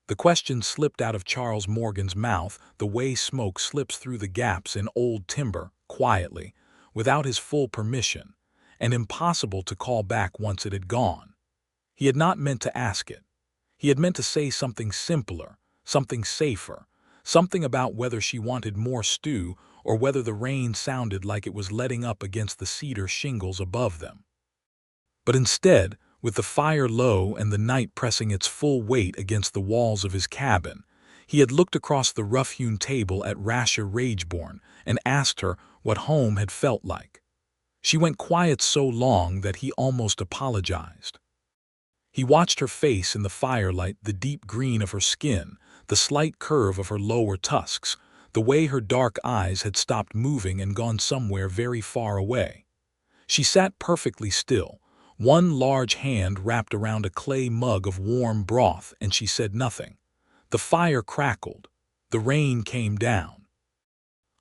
The question slipped out of Charles Morgan's mouth the way smoke slips through the gaps in old timber, quietly, without his full permission, and impossible to call back once it had gone. He had not meant to ask it. He had meant to say something simpler, something safer, something about whether she wanted more stew or whether the rain sounded like it was letting up against the cedar shingles above them. But instead, with the fire low and the night pressing its full weight against the walls of his cabin, he had looked across the rough-hewn table at Rasha Rageborn and asked her what home had felt like. She went quiet so long that he almost apologized. He watched her face in the firelight, the deep green of her skin, the slight curve of her lower tusks, the way her dark eyes had stopped moving and gone somewhere very far away. She sat perfectly still, one large hand wrapped around a clay mug of warm broth, and she said nothing. The fire crackled. The rain came down.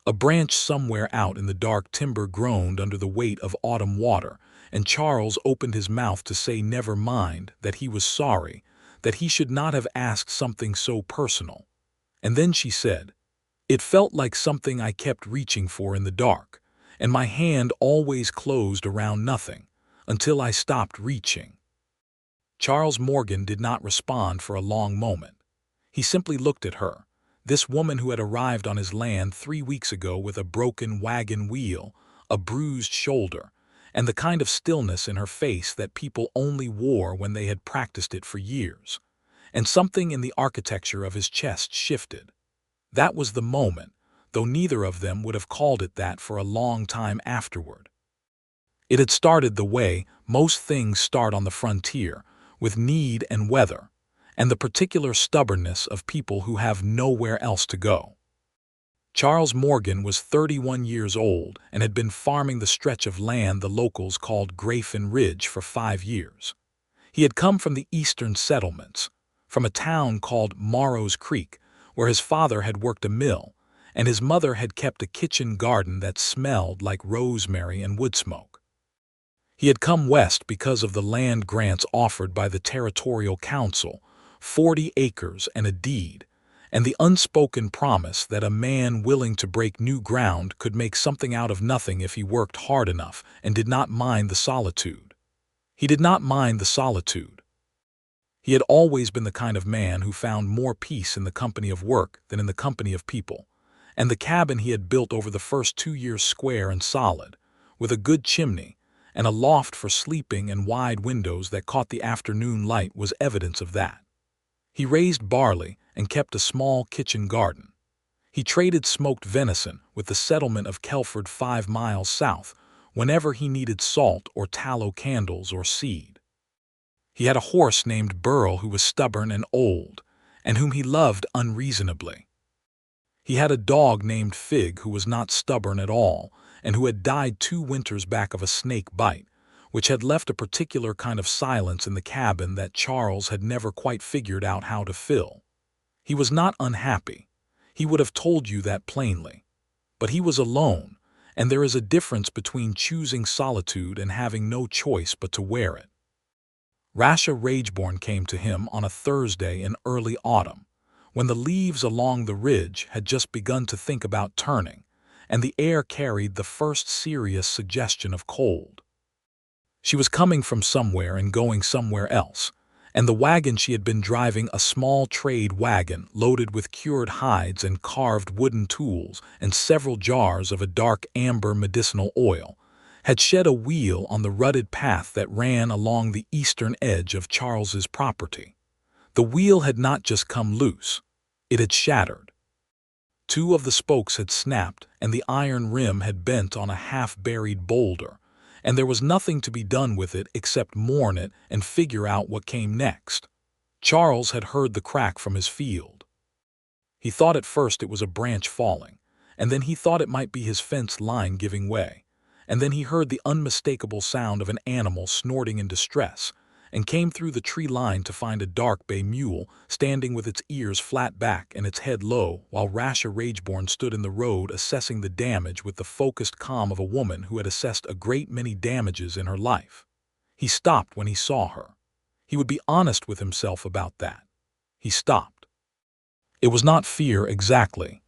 A branch somewhere out in the dark timber groaned under the weight of autumn water, and Charles opened his mouth to say never mind, that he was sorry, that he should not have asked something so personal. And then she said, "It felt like something I kept reaching for in the dark, and my hand always closed around nothing, until I stopped reaching." Charles Morgan did not respond for a long moment. He simply looked at her, this woman who had arrived on his land 3 weeks ago with a broken wagon wheel, a bruised shoulder, and the kind of stillness in her face that people only wore when they had practiced it for years. And something in the architecture of his chest shifted. That was the moment, though neither of them would have called it that for a long time afterward. It had started the way most things start on the frontier, with need and weather, and the particular stubbornness of people who have nowhere else to go. Charles Morgan was 31 years old and had been farming the stretch of land the locals called Grafin Ridge for 5 years. He had come from the eastern settlements, from a town called Morrow's Creek, where his father had worked a mill, and his mother had kept a kitchen garden that smelled like rosemary and wood smoke. He had come west because of the land grants offered by the Territorial Council, 40 acres and a deed, and the unspoken promise that a man willing to break new ground could make something out of nothing if he worked hard enough and did not mind the solitude. He did not mind the solitude. He had always been the kind of man who found more peace in the company of work than in the company of people, and the cabin he had built over the first 2 years square and solid, with a good chimney, and a loft for sleeping and wide windows that caught the afternoon light was evidence of that. He raised barley and kept a small kitchen garden. He traded smoked venison with the settlement of Kelford 5 miles south whenever he needed salt or tallow candles or seed. He had a horse named Burl who was stubborn and old, and whom he loved unreasonably. He had a dog named Fig who was not stubborn at all, and who had died 2 winters back of a snake bite, which had left a particular kind of silence in the cabin that Charles had never quite figured out how to fill. He was not unhappy. He would have told you that plainly. But he was alone, and there is a difference between choosing solitude and having no choice but to wear it. Rasha Rageborn came to him on a Thursday in early autumn, when the leaves along the ridge had just begun to think about turning, and the air carried the first serious suggestion of cold. She was coming from somewhere and going somewhere else, and the wagon she had been driving, a small trade wagon loaded with cured hides and carved wooden tools and several jars of a dark amber medicinal oil, had shed a wheel on the rutted path that ran along the eastern edge of Charles's property. The wheel had not just come loose, it had shattered. 2 of the spokes had snapped and the iron rim had bent on a half-buried boulder, and there was nothing to be done with it except mourn it and figure out what came next. Charles had heard the crack from his field. He thought at first it was a branch falling, and then he thought it might be his fence line giving way, and then he heard the unmistakable sound of an animal snorting in distress, and came through the tree line to find a dark bay mule standing with its ears flat back and its head low, while Rasha Rageborn stood in the road assessing the damage with the focused calm of a woman who had assessed a great many damages in her life. He stopped when he saw her. He would be honest with himself about that. He stopped. It was not fear exactly.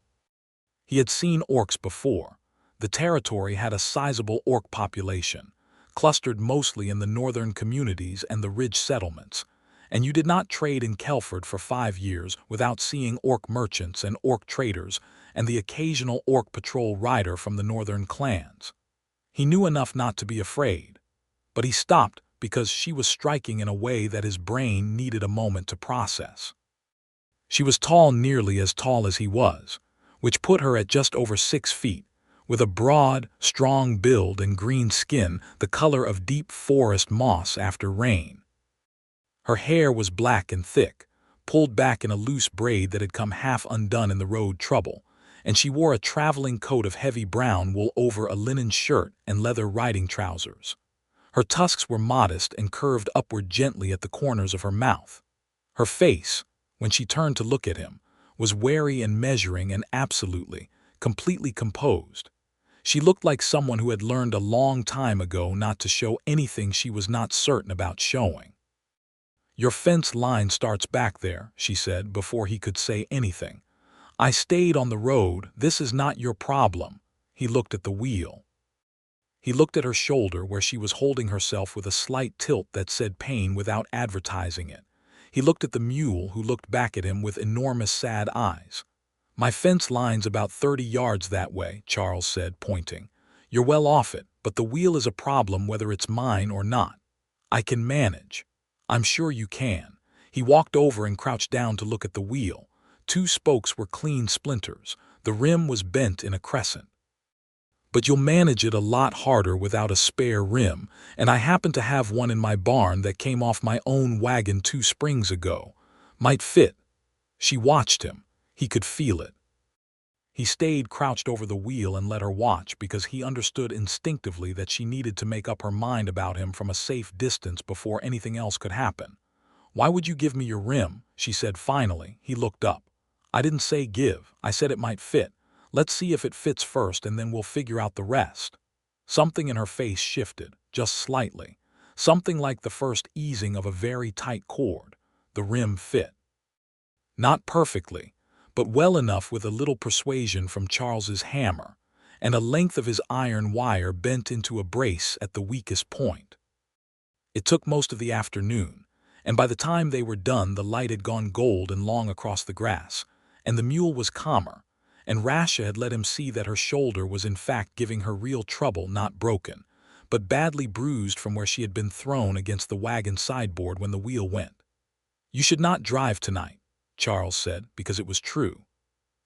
He had seen orcs before. The territory had a sizable orc population, clustered mostly in the northern communities and the ridge settlements, and you did not trade in Kelford for 5 years without seeing orc merchants and orc traders and the occasional orc patrol rider from the northern clans. He knew enough not to be afraid, but he stopped because she was striking in a way that his brain needed a moment to process. She was tall, nearly as tall as he was, which put her at just over 6 feet, with a broad, strong build and green skin the color of deep forest moss after rain. Her hair was black and thick, pulled back in a loose braid that had come half undone in the road trouble, and she wore a traveling coat of heavy brown wool over a linen shirt and leather riding trousers. Her tusks were modest and curved upward gently at the corners of her mouth. Her face, when she turned to look at him, was wary and measuring and absolutely, completely composed. She looked like someone who had learned a long time ago not to show anything she was not certain about showing. "Your fence line starts back there," she said before he could say anything. "I stayed on the road. This is not your problem." He looked at the wheel. He looked at her shoulder where she was holding herself with a slight tilt that said pain without advertising it. He looked at the mule, who looked back at him with enormous sad eyes. "My fence line's about 30 yards that way," Charles said, pointing. "You're well off it, but the wheel is a problem whether it's mine or not. I can manage." "I'm sure you can." He walked over and crouched down to look at the wheel. 2 spokes were clean splinters. The rim was bent in a crescent. "But you'll manage it a lot harder without a spare rim, and I happen to have one in my barn that came off my own wagon 2 springs ago. Might fit." She watched him. He could feel it. He stayed crouched over the wheel and let her watch because he understood instinctively that she needed to make up her mind about him from a safe distance before anything else could happen. "Why would you give me your rim?" she said finally. He looked up. "I didn't say give. I said it might fit. Let's see if it fits first and then we'll figure out the rest." Something in her face shifted, just slightly. Something like the first easing of a very tight cord. The rim fit. Not perfectly, but well enough with a little persuasion from Charles's hammer, and a length of his iron wire bent into a brace at the weakest point. It took most of the afternoon, and by the time they were done the light had gone gold and long across the grass, and the mule was calmer, and Rasha had let him see that her shoulder was in fact giving her real trouble, not broken, but badly bruised from where she had been thrown against the wagon sideboard when the wheel went. "You should not drive tonight," Charles said, because it was true.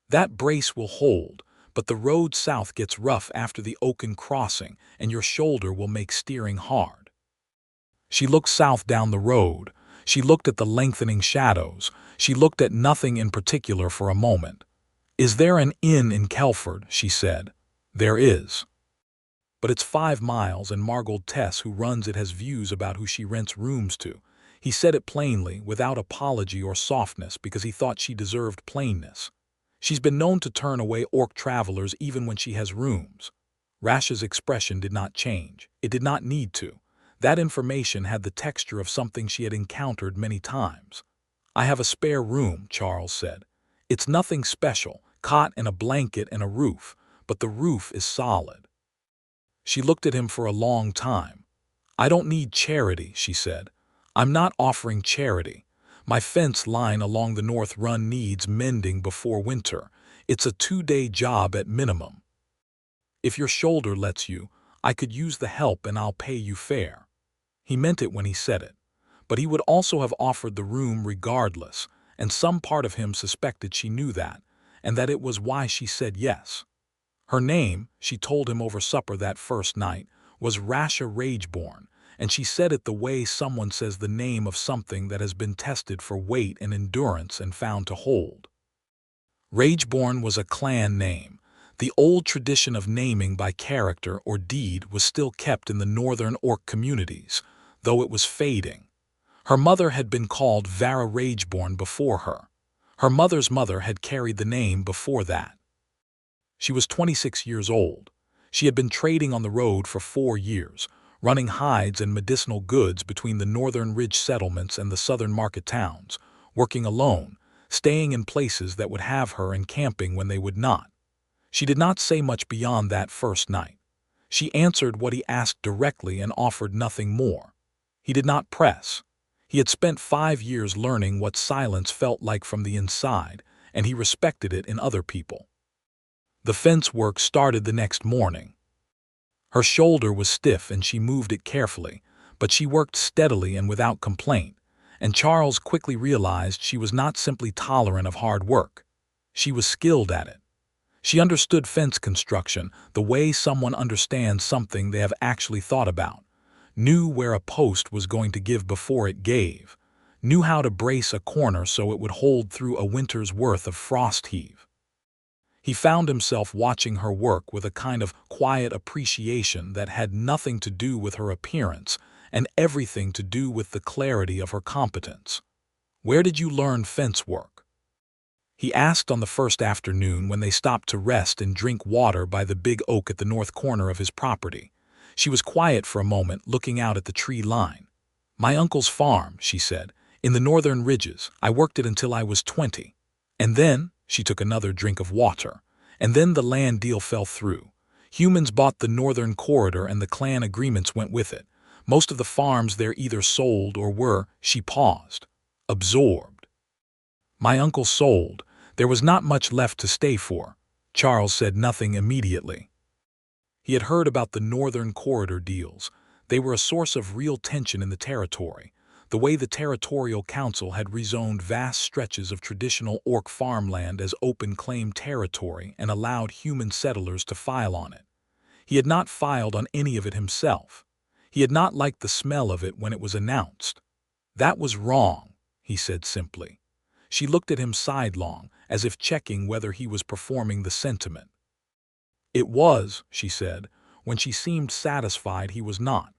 "That brace will hold, but the road south gets rough after the Oaken crossing, and your shoulder will make steering hard." She looked south down the road. She looked at the lengthening shadows. She looked at nothing in particular for a moment. "Is there an inn in Kelford?" she said. "There is. But it's 5 miles, and Margold Tess, who runs it, has views about who she rents rooms to." He said it plainly, without apology or softness, because he thought she deserved plainness. "She's been known to turn away orc travelers even when she has rooms." Rasha's expression did not change. It did not need to. That information had the texture of something she had encountered many times. "I have a spare room," Charles said. "It's nothing special, cot and a blanket and a roof, but the roof is solid." She looked at him for a long time. "I don't need charity," she said. "I'm not offering charity. My fence line along the north run needs mending before winter. It's a 2-day job at minimum. If your shoulder lets you, I could use the help and I'll pay you fair." He meant it when he said it, but he would also have offered the room regardless, and some part of him suspected she knew that, and that it was why she said yes. Her name, she told him over supper that first night, was Rasha Rageborn, and she said it the way someone says the name of something that has been tested for weight and endurance and found to hold. Rageborn was a clan name. The old tradition of naming by character or deed was still kept in the northern orc communities, though it was fading. Her mother had been called Vara Rageborn before her. Her mother's mother had carried the name before that. She was 26 years old. She had been trading on the road for 4 years, running hides and medicinal goods between the northern ridge settlements and the southern market towns, working alone, staying in places that would have her and camping when they would not. She did not say much beyond that first night. She answered what he asked directly and offered nothing more. He did not press. He had spent 5 years learning what silence felt like from the inside, and he respected it in other people. The fence work started the next morning. Her shoulder was stiff and she moved it carefully, but she worked steadily and without complaint, and Charles quickly realized she was not simply tolerant of hard work. She was skilled at it. She understood fence construction the way someone understands something they have actually thought about, knew where a post was going to give before it gave, knew how to brace a corner so it would hold through a winter's worth of frost heave. He found himself watching her work with a kind of quiet appreciation that had nothing to do with her appearance and everything to do with the clarity of her competence. "Where did you learn fence work?" he asked on the first afternoon when they stopped to rest and drink water by the big oak at the north corner of his property. She was quiet for a moment, looking out at the tree line. "My uncle's farm," she said, "in the northern ridges. I worked it until I was 20. And then," she took another drink of water, "and then the land deal fell through. Humans bought the northern corridor and the clan agreements went with it. Most of the farms there either sold or were," she paused, "absorbed. My uncle sold. There was not much left to stay for." Charles said nothing immediately. He had heard about the northern corridor deals. They were a source of real tension in the territory, the way the Territorial Council had rezoned vast stretches of traditional Orc farmland as open claim territory and allowed human settlers to file on it. He had not filed on any of it himself. He had not liked the smell of it when it was announced. "That was wrong," he said simply. She looked at him sidelong, as if checking whether he was performing the sentiment. "It was," she said, when she seemed satisfied he was not.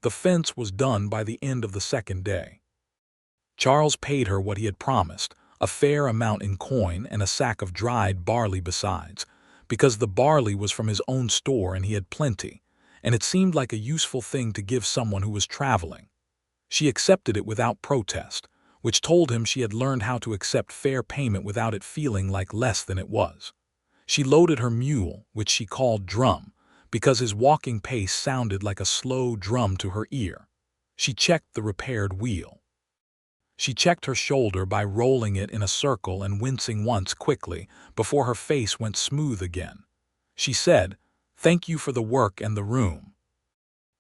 The fence was done by the end of the second day. Charles paid her what he had promised, a fair amount in coin and a sack of dried barley besides, because the barley was from his own store and he had plenty, and it seemed like a useful thing to give someone who was traveling. She accepted it without protest, which told him she had learned how to accept fair payment without it feeling like less than it was. She loaded her mule, which she called Drum, because his walking pace sounded like a slow drum to her ear. She checked the repaired wheel. She checked her shoulder by rolling it in a circle and wincing once quickly before her face went smooth again. She said, "Thank you for the work and the room."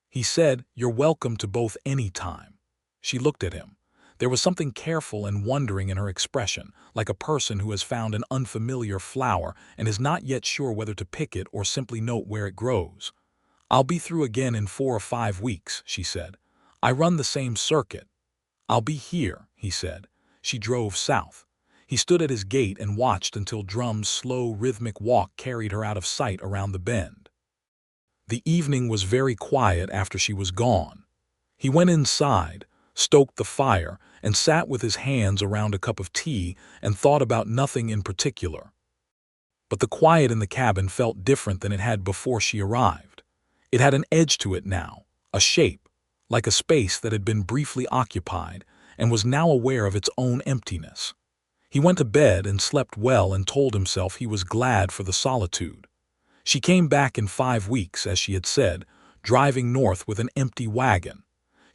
He said, "You're welcome to both any time." She looked at him. There was something careful and wondering in her expression, like a person who has found an unfamiliar flower and is not yet sure whether to pick it or simply note where it grows. "I'll be through again in 4 or 5 weeks, she said. "I run the same circuit." "I'll be here," he said. She drove south. He stood at his gate and watched until Drum's slow, rhythmic walk carried her out of sight around the bend. The evening was very quiet after she was gone. He went inside, stoked the fire, and sat with his hands around a cup of tea and thought about nothing in particular. But the quiet in the cabin felt different than it had before she arrived. It had an edge to it now, a shape, like a space that had been briefly occupied and was now aware of its own emptiness. He went to bed and slept well and told himself he was glad for the solitude. She came back in 5 weeks, as she had said, driving north with an empty wagon.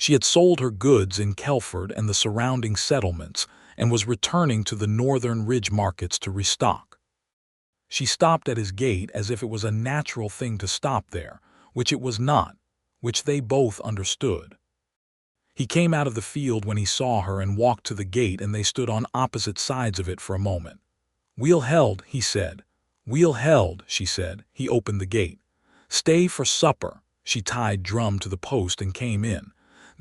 She had sold her goods in Kelford and the surrounding settlements and was returning to the northern ridge markets to restock. She stopped at his gate as if it was a natural thing to stop there, which it was not, which they both understood. He came out of the field when he saw her and walked to the gate, and they stood on opposite sides of it for a moment. "Wheel held," he said. "Wheel held," she said. He opened the gate. "Stay for supper." She tied Drum to the post and came in.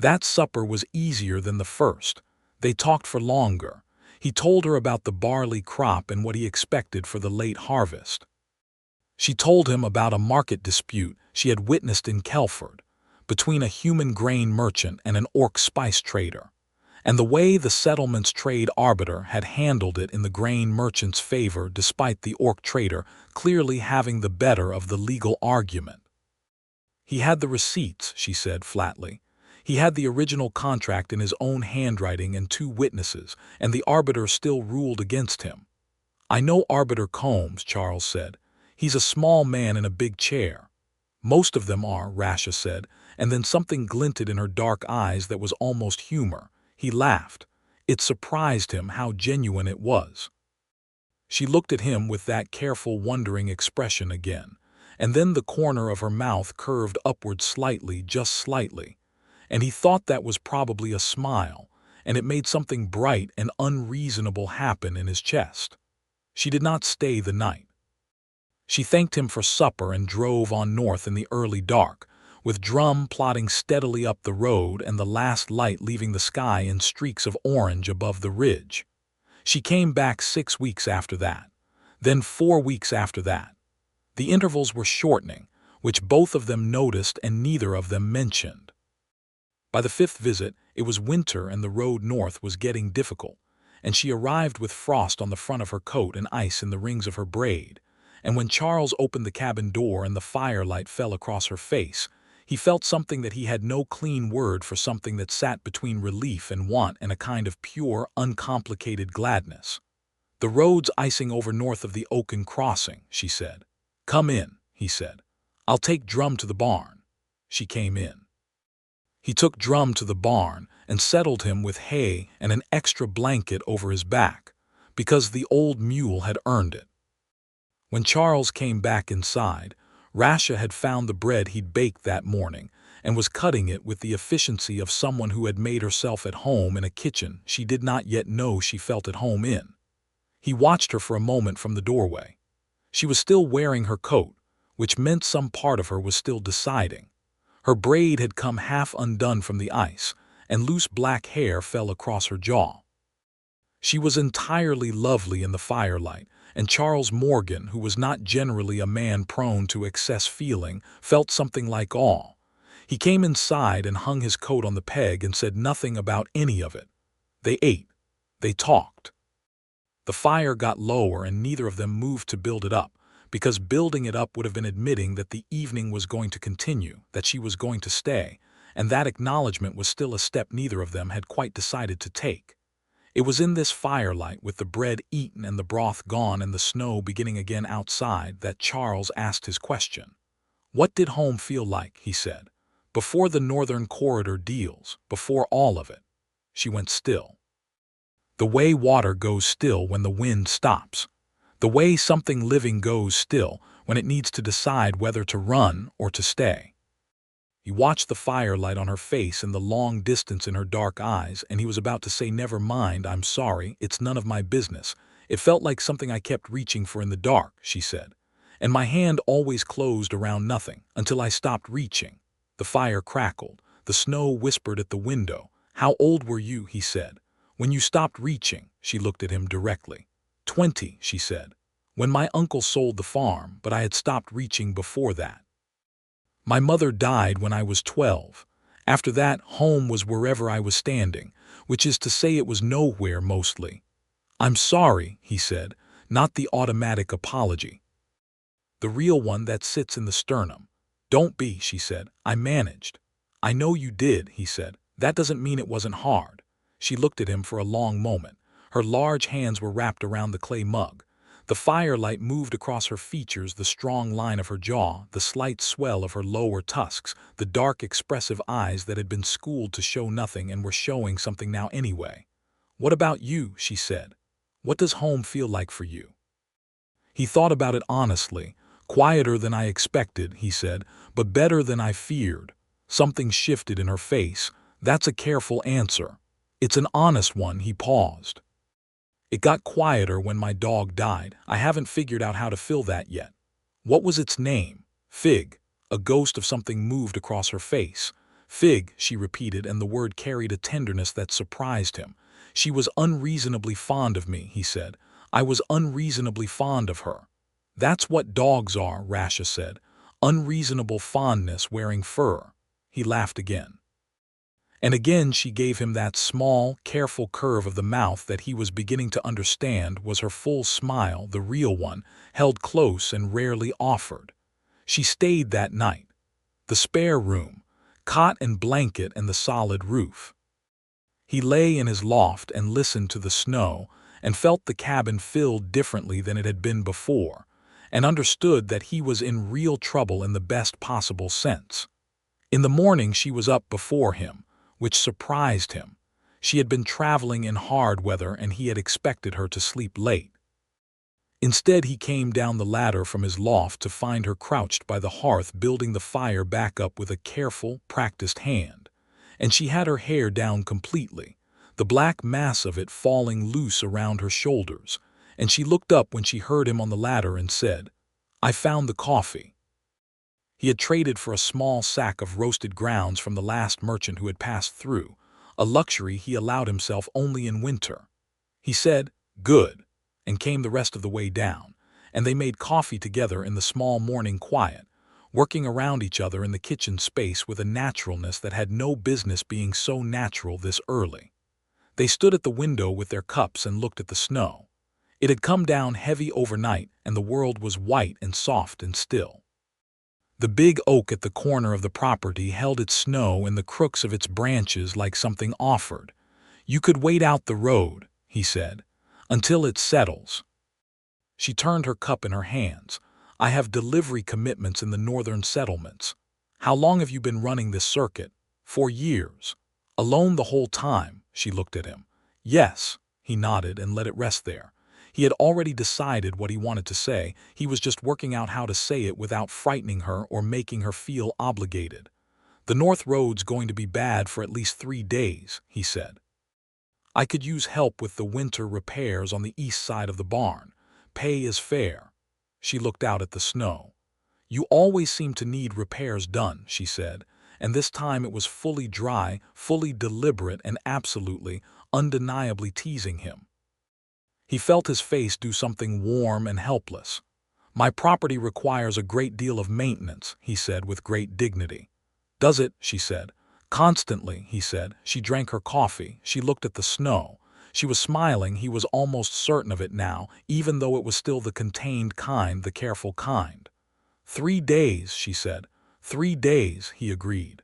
That supper was easier than the first. They talked for longer. He told her about the barley crop and what he expected for the late harvest. She told him about a market dispute she had witnessed in Kelford between a human grain merchant and an Orc spice trader, and the way the settlement's trade arbiter had handled it in the grain merchant's favor despite the Orc trader clearly having the better of the legal argument. "He had the receipts," she said flatly. He had the original contract in his own handwriting and 2 witnesses, and the arbiter still ruled against him. "I know Arbiter Combs," Charles said. "He's a small man in a big chair." "Most of them are," Rasha said, and then something glinted in her dark eyes that was almost humor. He laughed. It surprised him how genuine it was. She looked at him with that careful, wondering expression again, and then the corner of her mouth curved upward slightly, just slightly, and he thought that was probably a smile, and it made something bright and unreasonable happen in his chest. She did not stay the night. She thanked him for supper and drove on north in the early dark, with Drum plodding steadily up the road and the last light leaving the sky in streaks of orange above the ridge. She came back 6 weeks after that, then 4 weeks after that. The intervals were shortening, which both of them noticed and neither of them mentioned. By the 5th visit, it was winter and the road north was getting difficult, and she arrived with frost on the front of her coat and ice in the rings of her braid, and when Charles opened the cabin door and the firelight fell across her face, he felt something that he had no clean word for, something that sat between relief and want and a kind of pure, uncomplicated gladness. "The road's icing over north of the Oaken Crossing," she said. "Come in," he said. "I'll take Drum to the barn." She came in. He took Drum to the barn and settled him with hay and an extra blanket over his back, because the old mule had earned it. When Charles came back inside, Rasha had found the bread he'd baked that morning and was cutting it with the efficiency of someone who had made herself at home in a kitchen she did not yet know she felt at home in. He watched her for a moment from the doorway. She was still wearing her coat, which meant some part of her was still deciding. Her braid had come half undone from the ice, and loose black hair fell across her jaw. She was entirely lovely in the firelight, and Charles Morgan, who was not generally a man prone to excess feeling, felt something like awe. He came inside and hung his coat on the peg and said nothing about any of it. They ate. They talked. The fire got lower and neither of them moved to build it up, because building it up would have been admitting that the evening was going to continue, that she was going to stay, and that acknowledgement was still a step neither of them had quite decided to take. It was in this firelight, with the bread eaten and the broth gone and the snow beginning again outside, that Charles asked his question. "What did home feel like," he said, "before the Northern Corridor deals, before all of it?" She went still. "The way water goes still when the wind stops. The way something living goes still when it needs to decide whether to run or to stay." He watched the firelight on her face and the long distance in her dark eyes, and he was about to say, "Never mind, I'm sorry, it's none of my business. It felt like something I kept reaching for in the dark," she said. "And my hand always closed around nothing, until I stopped reaching." The fire crackled. The snow whispered at the window. "How old were you?" he said. "When you stopped reaching?" She looked at him directly. 20, she said. "When my uncle sold the farm, but I had stopped reaching before that. My mother died when I was 12. After that, home was wherever I was standing, which is to say it was nowhere mostly." "I'm sorry," he said, not the automatic apology. The real one that sits in the sternum. "Don't be," she said. "I managed." "I know you did," he said. "That doesn't mean it wasn't hard." She looked at him for a long moment. Her large hands were wrapped around the clay mug. The firelight moved across her features, the strong line of her jaw, the slight swell of her lower tusks, the dark expressive eyes that had been schooled to show nothing and were showing something now anyway. "What about you?" she said. "What does home feel like for you?" He thought about it honestly. "Quieter than I expected," he said, "but better than I feared." Something shifted in her face. "That's a careful answer." "It's an honest one." He paused. "It got quieter when my dog died. I haven't figured out how to fill that yet." "What was its name?" "Fig." A ghost of something moved across her face. "Fig," she repeated, and the word carried a tenderness that surprised him. "She was unreasonably fond of me," he said. "I was unreasonably fond of her." "That's what dogs are," Rasha said. "Unreasonable fondness wearing fur." He laughed again. And again she gave him that small, careful curve of the mouth that he was beginning to understand was her full smile, the real one, held close and rarely offered. She stayed that night. The spare room, cot and blanket and the solid roof. He lay in his loft and listened to the snow and felt the cabin filled differently than it had been before, and understood that he was in real trouble in the best possible sense. In the morning she was up before him, which surprised him. She had been traveling in hard weather and he had expected her to sleep late. Instead, he came down the ladder from his loft to find her crouched by the hearth building the fire back up with a careful, practiced hand. And she had her hair down completely, the black mass of it falling loose around her shoulders, and she looked up when she heard him on the ladder and said, "I found the coffee." He had traded for a small sack of roasted grounds from the last merchant who had passed through, a luxury he allowed himself only in winter. He said, "Good," and came the rest of the way down, and they made coffee together in the small morning quiet, working around each other in the kitchen space with a naturalness that had no business being so natural this early. They stood at the window with their cups and looked at the snow. It had come down heavy overnight, and the world was white and soft and still. The big oak at the corner of the property held its snow in the crooks of its branches like something offered. "You could wait out the road," he said, "until it settles." She turned her cup in her hands. "I have delivery commitments in the northern settlements." "How long have you been running this circuit?" "4 years." "Alone the whole time?" She looked at him. "Yes." He nodded and let it rest there. He had already decided what he wanted to say. He was just working out how to say it without frightening her or making her feel obligated. "The north road's going to be bad for at least 3 days," he said. "I could use help with the winter repairs on the east side of the barn. Pay is fair." She looked out at the snow. "You always seem to need repairs done," she said, and this time it was fully dry, fully deliberate, and absolutely, undeniably teasing him. He felt his face do something warm and helpless. "My property requires a great deal of maintenance," he said with great dignity. "Does it?" she said. "Constantly," he said. She drank her coffee. She looked at the snow. She was smiling. He was almost certain of it now, even though it was still the contained kind, the careful kind. 3 days, she said. 3 days, he agreed.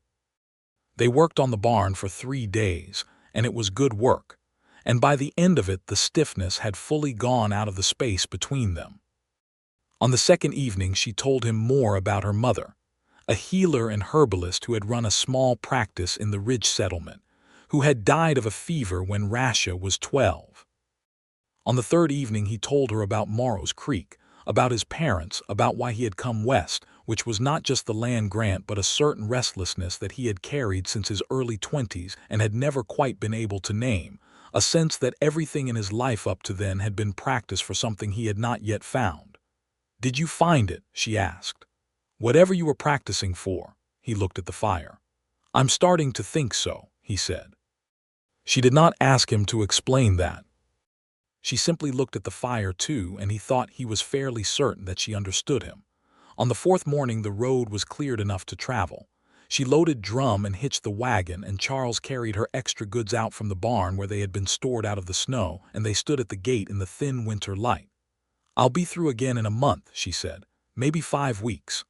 They worked on the barn for 3 days, and it was good work. And by the end of it, the stiffness had fully gone out of the space between them. On the second evening, she told him more about her mother, a healer and herbalist who had run a small practice in the Ridge settlement, who had died of a fever when Rasha was 12. On the third evening, he told her about Morrow's Creek, about his parents, about why he had come west, which was not just the land grant but a certain restlessness that he had carried since his early 20s and had never quite been able to name, a sense that everything in his life up to then had been practice for something he had not yet found. "Did you find it?" she asked. "Whatever you were practicing for." He looked at the fire. "I'm starting to think so," he said. She did not ask him to explain that. She simply looked at the fire too, and he thought he was fairly certain that she understood him. On the fourth morning the road was cleared enough to travel. She loaded drum and hitched the wagon, and Charles carried her extra goods out from the barn where they had been stored out of the snow, and they stood at the gate in the thin winter light. "I'll be through again in a month," she said. "Maybe 5 weeks."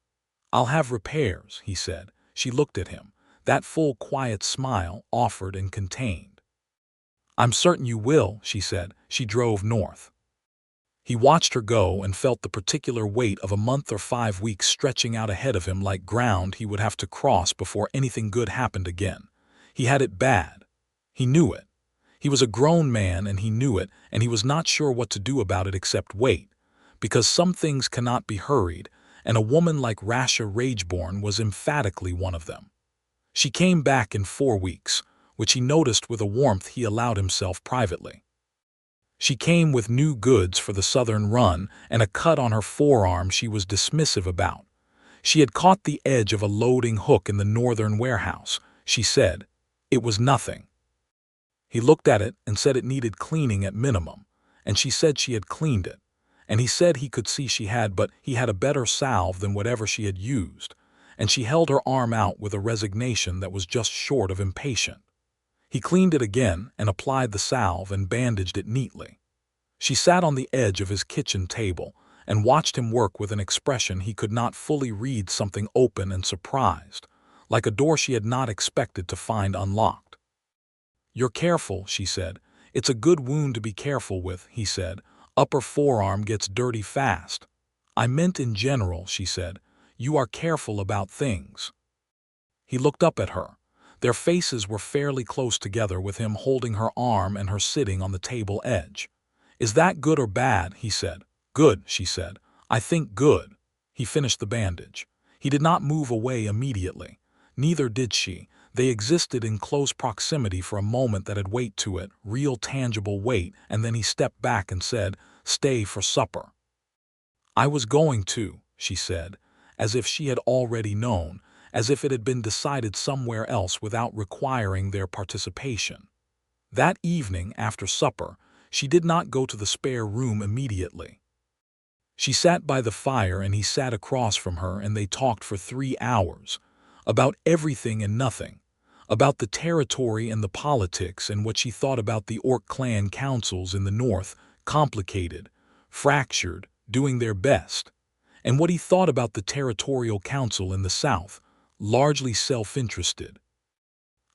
"I'll have repairs," he said. She looked at him. That full, quiet smile, offered and contained. "I'm certain you will," she said. She drove north. He watched her go and felt the particular weight of a month or 5 weeks stretching out ahead of him like ground he would have to cross before anything good happened again. He had it bad. He knew it. He was a grown man and he knew it, and he was not sure what to do about it except wait, because some things cannot be hurried, and a woman like Rasha Rageborn was emphatically one of them. She came back in 4 weeks, which he noticed with a warmth he allowed himself privately. She came with new goods for the southern run and a cut on her forearm she was dismissive about. She had caught the edge of a loading hook in the northern warehouse. She said, "It was nothing." He looked at it and said it needed cleaning at minimum, and she said she had cleaned it. And he said he could see she had, but he had a better salve than whatever she had used, and she held her arm out with a resignation that was just short of impatient. He cleaned it again and applied the salve and bandaged it neatly. She sat on the edge of his kitchen table and watched him work with an expression he could not fully read, something open and surprised, like a door she had not expected to find unlocked. "You're careful," she said. "It's a good wound to be careful with," he said. "Upper forearm gets dirty fast." "I meant in general," she said. "You are careful about things." He looked up at her. Their faces were fairly close together, with him holding her arm and her sitting on the table edge. "Is that good or bad?" he said. "Good," she said. "I think good." He finished the bandage. He did not move away immediately. Neither did she. They existed in close proximity for a moment that had weight to it, real tangible weight, and then he stepped back and said, "Stay for supper." "I was going to," she said, as if she had already known, as if it had been decided somewhere else without requiring their participation. That evening, after supper, she did not go to the spare room immediately. She sat by the fire and he sat across from her, and they talked for 3 hours, about everything and nothing, about the territory and the politics and what she thought about the Orc clan councils in the north, complicated, fractured, doing their best, and what he thought about the territorial council in the south, largely self-interested,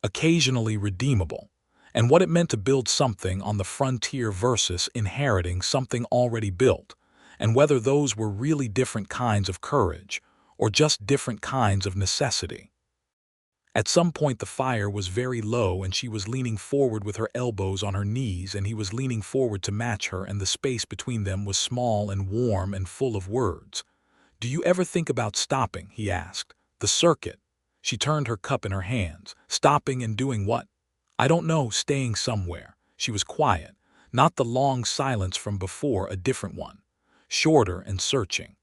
occasionally redeemable, and what it meant to build something on the frontier versus inheriting something already built, and whether those were really different kinds of courage or just different kinds of necessity. At some point the fire was very low and she was leaning forward with her elbows on her knees, and he was leaning forward to match her, and the space between them was small and warm and full of words. "Do you ever think about stopping?" he asked. "The circuit." She turned her cup in her hands. "Stopping and doing what?" "I don't know, staying somewhere." She was quiet, not the long silence from before, a different one, shorter and searching.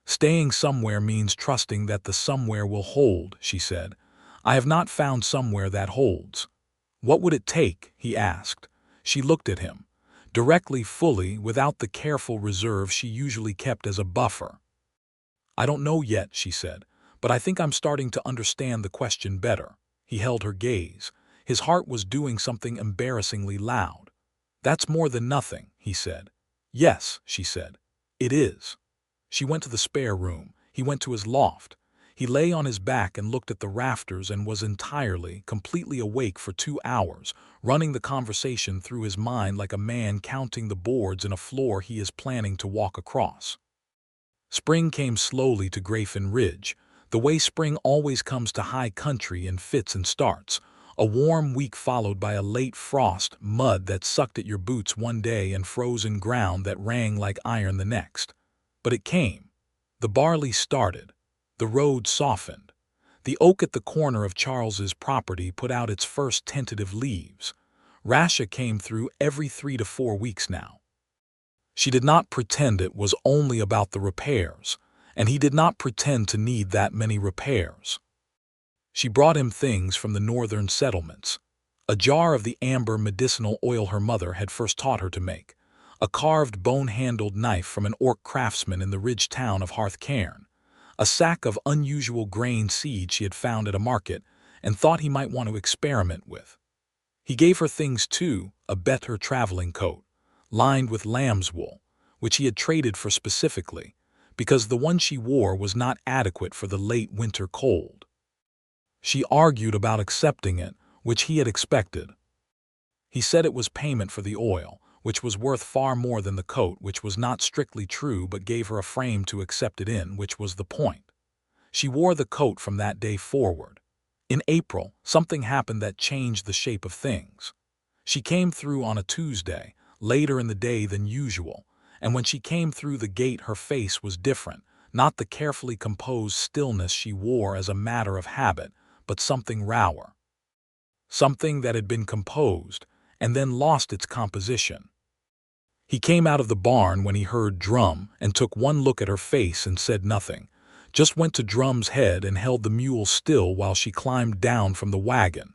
"Staying somewhere means trusting that the somewhere will hold," she said. "I have not found somewhere that holds." "What would it take?" he asked. She looked at him, directly, fully, without the careful reserve she usually kept as a buffer. "I don't know yet," she said, "but I think I'm starting to understand the question better." He held her gaze. His heart was doing something embarrassingly loud. "That's more than nothing," he said. "Yes," she said. "It is." She went to the spare room. He went to his loft. He lay on his back and looked at the rafters and was entirely, completely awake for 2 hours, running the conversation through his mind like a man counting the boards in a floor he is planning to walk across. Spring came slowly to Grafin Ridge, the way spring always comes to high country in fits and starts. A warm week followed by a late frost, mud that sucked at your boots one day and frozen ground that rang like iron the next. But it came. The barley started. The road softened. The oak at the corner of Charles's property put out its first tentative leaves. Rasha came through every 3 to 4 weeks now. She did not pretend it was only about the repairs, and he did not pretend to need that many repairs. She brought him things from the northern settlements. A jar of the amber medicinal oil her mother had first taught her to make, a carved bone-handled knife from an Orc craftsman in the ridge town of Hearthcairn, a sack of unusual grain seed she had found at a market and thought he might want to experiment with. He gave her things too, a better traveling coat, lined with lamb's wool, which he had traded for specifically, because the one she wore was not adequate for the late winter cold. She argued about accepting it, which he had expected. He said it was payment for the oil, which was worth far more than the coat, which was not strictly true, but gave her a frame to accept it in, which was the point. She wore the coat from that day forward. In April, something happened that changed the shape of things. She came through on a Tuesday, later in the day than usual, and when she came through the gate her face was different, not the carefully composed stillness she wore as a matter of habit, but something rawer. Something that had been composed and then lost its composition. He came out of the barn when he heard Drum and took one look at her face and said nothing, just went to Drum's head and held the mule still while she climbed down from the wagon.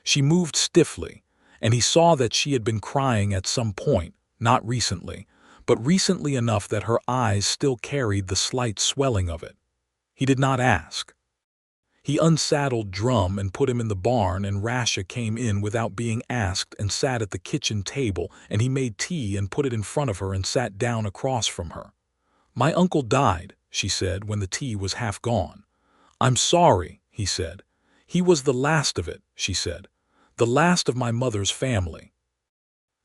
She moved stiffly, and he saw that she had been crying at some point, not recently, but recently enough that her eyes still carried the slight swelling of it. He did not ask. He unsaddled Drum and put him in the barn, and Rasha came in without being asked and sat at the kitchen table, and he made tea and put it in front of her and sat down across from her. "My uncle died," she said when the tea was half gone. "I'm sorry," he said. He was the last of it, she said. The last of my mother's family.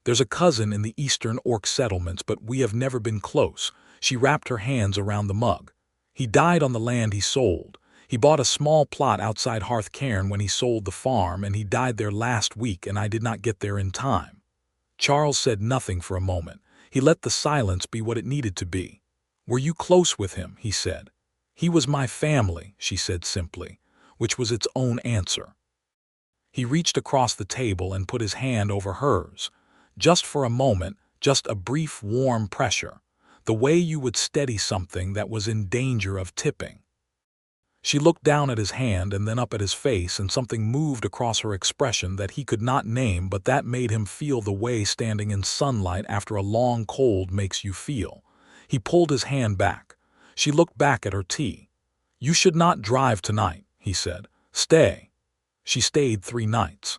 There's a cousin in the Eastern Orc settlements, but we have never been close. She wrapped her hands around the mug. He died on the land he sold. He bought a small plot outside Cairn when he sold the farm, and he died there last week, and I did not get there in time. Charles said nothing for a moment. He let the silence be what it needed to be. Were you close with him? He said. He was my family, she said simply, which was its own answer. He reached across the table and put his hand over hers. Just for a moment, just a brief warm pressure, the way you would steady something that was in danger of tipping. She looked down at his hand and then up at his face, and something moved across her expression that he could not name, but that made him feel the way standing in sunlight after a long cold makes you feel. He pulled his hand back. She looked back at her tea. You should not drive tonight, he said. Stay. She stayed 3 nights.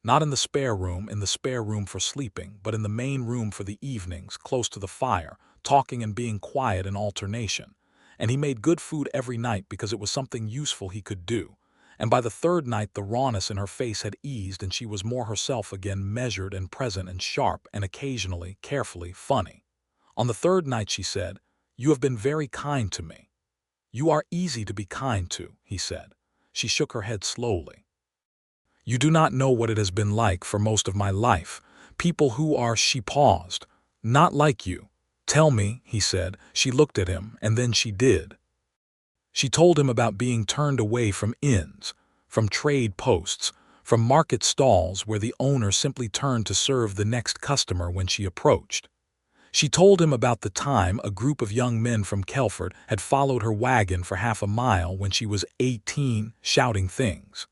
Not in the spare room for sleeping, but in the main room for the evenings, close to the fire, talking and being quiet in alternation. And he made good food every night because it was something useful he could do. And by the 3rd night the rawness in her face had eased, and she was more herself again, measured and present and sharp and occasionally, carefully, funny. On the 3rd night she said, You have been very kind to me. You are easy to be kind to, he said. She shook her head slowly. You do not know what it has been like for most of my life. People who are, she paused, not like you. Tell me, he said. She looked at him, and then she did. She told him about being turned away from inns, from trade posts, from market stalls where the owner simply turned to serve the next customer when she approached. She told him about the time a group of young men from Kelford had followed her wagon for half a mile when she was 18, shouting things.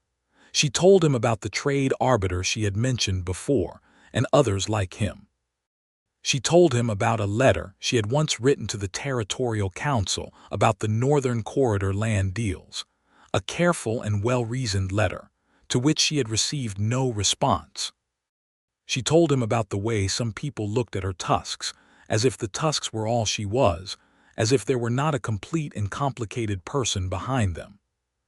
She told him about the trade arbiter she had mentioned before, and others like him. She told him about a letter she had once written to the Territorial Council about the Northern Corridor land deals, a careful and well-reasoned letter, to which she had received no response. She told him about the way some people looked at her tusks, as if the tusks were all she was, as if there were not a complete and complicated person behind them.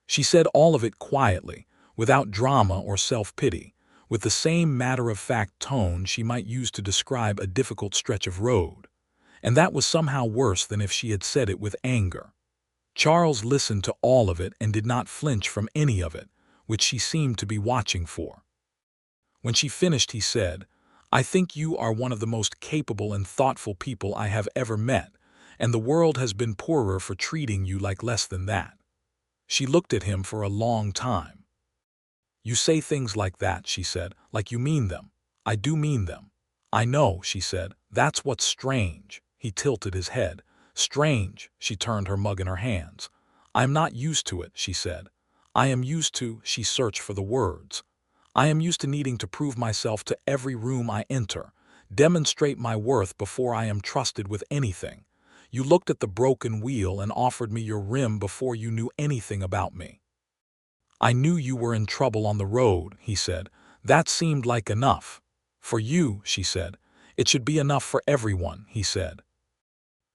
She said all of it quietly, without drama or self-pity, with the same matter-of-fact tone she might use to describe a difficult stretch of road. And that was somehow worse than if she had said it with anger. Charles listened to all of it and did not flinch from any of it, which she seemed to be watching for. When she finished, he said, I think you are one of the most capable and thoughtful people I have ever met, and the world has been poorer for treating you like less than that. She looked at him for a long time. You say things like that, she said, like you mean them. I do mean them. I know, she said. That's what's strange. He tilted his head. Strange, she turned her mug in her hands. I am not used to it, she said. I am used to, she searched for the words. I am used to needing to prove myself to every room I enter, demonstrate my worth before I am trusted with anything. You looked at the broken wheel and offered me your rim before you knew anything about me. I knew you were in trouble on the road, he said. That seemed like enough. For you, she said. It should be enough for everyone, he said.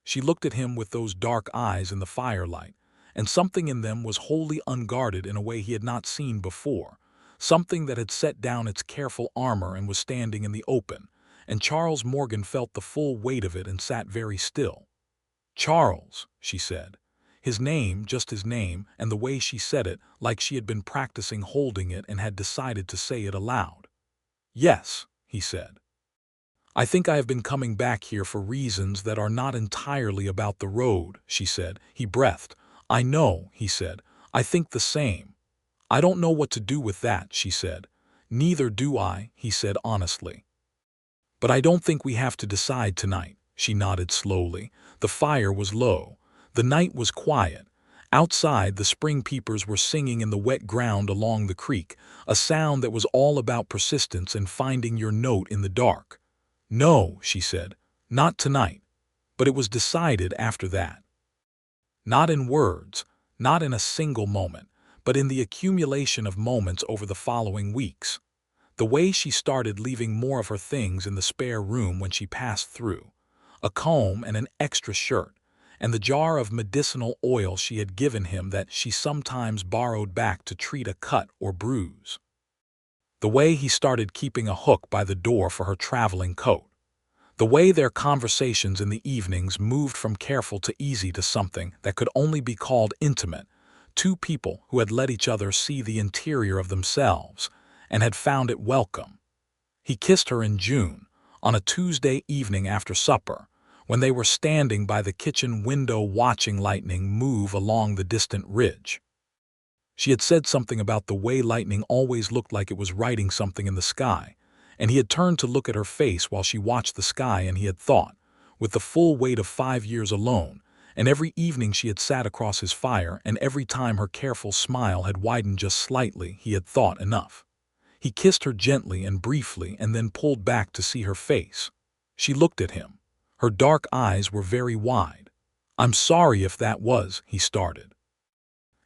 She looked at him with those dark eyes in the firelight, and something in them was wholly unguarded in a way he had not seen before, something that had set down its careful armor and was standing in the open, and Charles Morgan felt the full weight of it and sat very still. Charles, she said. His name, just his name, and the way she said it, like she had been practicing holding it and had decided to say it aloud. Yes, he said. I think I have been coming back here for reasons that are not entirely about the road, she said. He breathed. I know, he said. I think the same. I don't know what to do with that, she said. Neither do I, he said honestly. But I don't think we have to decide tonight, she nodded slowly. The fire was low. The night was quiet. Outside, the spring peepers were singing in the wet ground along the creek, a sound that was all about persistence and finding your note in the dark. No, she said, not tonight. But it was decided after that. Not in words, not in a single moment, but in the accumulation of moments over the following weeks. The way she started leaving more of her things in the spare room when she passed through. A comb and an extra shirt, and the jar of medicinal oil she had given him that she sometimes borrowed back to treat a cut or bruise. The way he started keeping a hook by the door for her traveling coat. The way their conversations in the evenings moved from careful to easy to something that could only be called intimate, two people who had let each other see the interior of themselves and had found it welcome. He kissed her in June, on a Tuesday evening after supper, when they were standing by the kitchen window watching lightning move along the distant ridge. She had said something about the way lightning always looked like it was writing something in the sky, and he had turned to look at her face while she watched the sky, and he had thought, with the full weight of 5 years alone, and every evening she had sat across his fire, and every time her careful smile had widened just slightly, he had thought enough. He kissed her gently and briefly and then pulled back to see her face. She looked at him. Her dark eyes were very wide. "I'm sorry if that was," he started.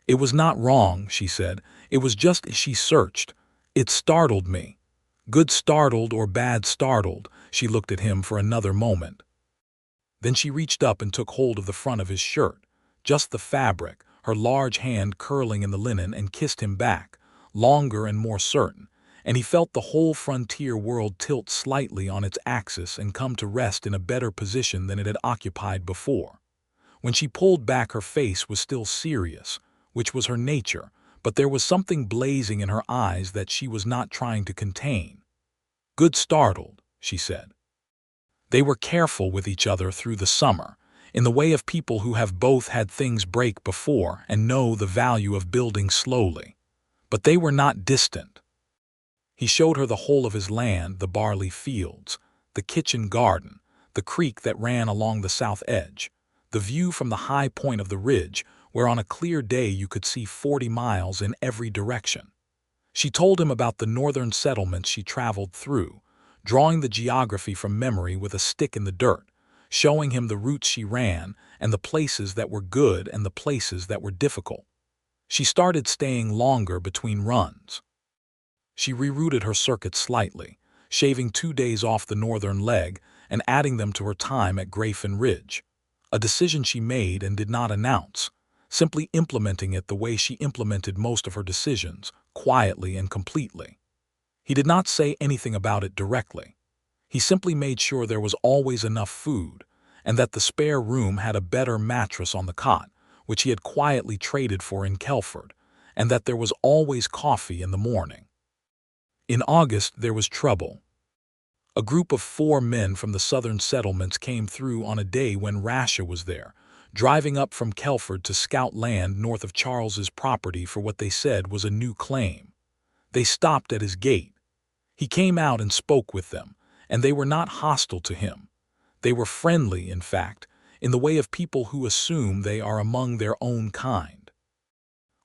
"It was not wrong," she said. "It was just," she searched. "It startled me." "Good startled or bad startled?" She looked at him for another moment. Then she reached up and took hold of the front of his shirt, just the fabric, her large hand curling in the linen, and kissed him back, longer and more certain, and he felt the whole frontier world tilt slightly on its axis and come to rest in a better position than it had occupied before. When she pulled back, her face was still serious, which was her nature, but there was something blazing in her eyes that she was not trying to contain. "Good startled," she said. They were careful with each other through the summer, in the way of people who have both had things break before and know the value of building slowly. But they were not distant. He showed her the whole of his land, the barley fields, the kitchen garden, the creek that ran along the south edge, the view from the high point of the ridge, where on a clear day you could see 40 miles in every direction. She told him about the northern settlements she traveled through, drawing the geography from memory with a stick in the dirt, showing him the routes she ran and the places that were good and the places that were difficult. She started staying longer between runs. She rerouted her circuit slightly, shaving 2 days off the northern leg and adding them to her time at Grafin Ridge, a decision she made and did not announce, simply implementing it the way she implemented most of her decisions, quietly and completely. He did not say anything about it directly. He simply made sure there was always enough food, and that the spare room had a better mattress on the cot, which he had quietly traded for in Kelford, and that there was always coffee in the morning. In August there was trouble. A group of 4 men from the southern settlements came through on a day when Rasha was there, driving up from Kelford to scout land north of Charles's property for what they said was a new claim. They stopped at his gate. He came out and spoke with them, and they were not hostile to him. They were friendly, in fact, in the way of people who assume they are among their own kind.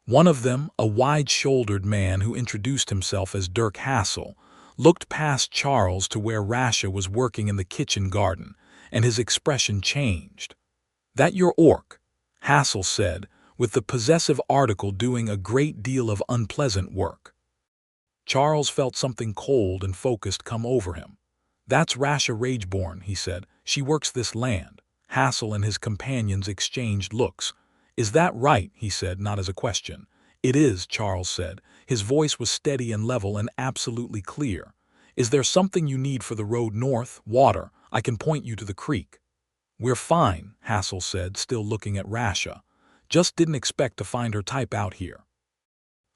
One of them, a wide-shouldered man who introduced himself as Dirk Hassel, looked past Charles to where Rasha was working in the kitchen garden, and his expression changed. "That your orc?" Hassel said, with the possessive article doing a great deal of unpleasant work. Charles felt something cold and focused come over him. "That's Rasha Rageborn," he said. "She works this land." Hassel and his companions exchanged looks. "Is that right?" he said, not as a question. "It is," Charles said. His voice was steady and level and absolutely clear. "Is there something you need for the road north? Water? I can point you to the creek." "We're fine," Hassel said, still looking at Rasha. "Just didn't expect to find her type out here."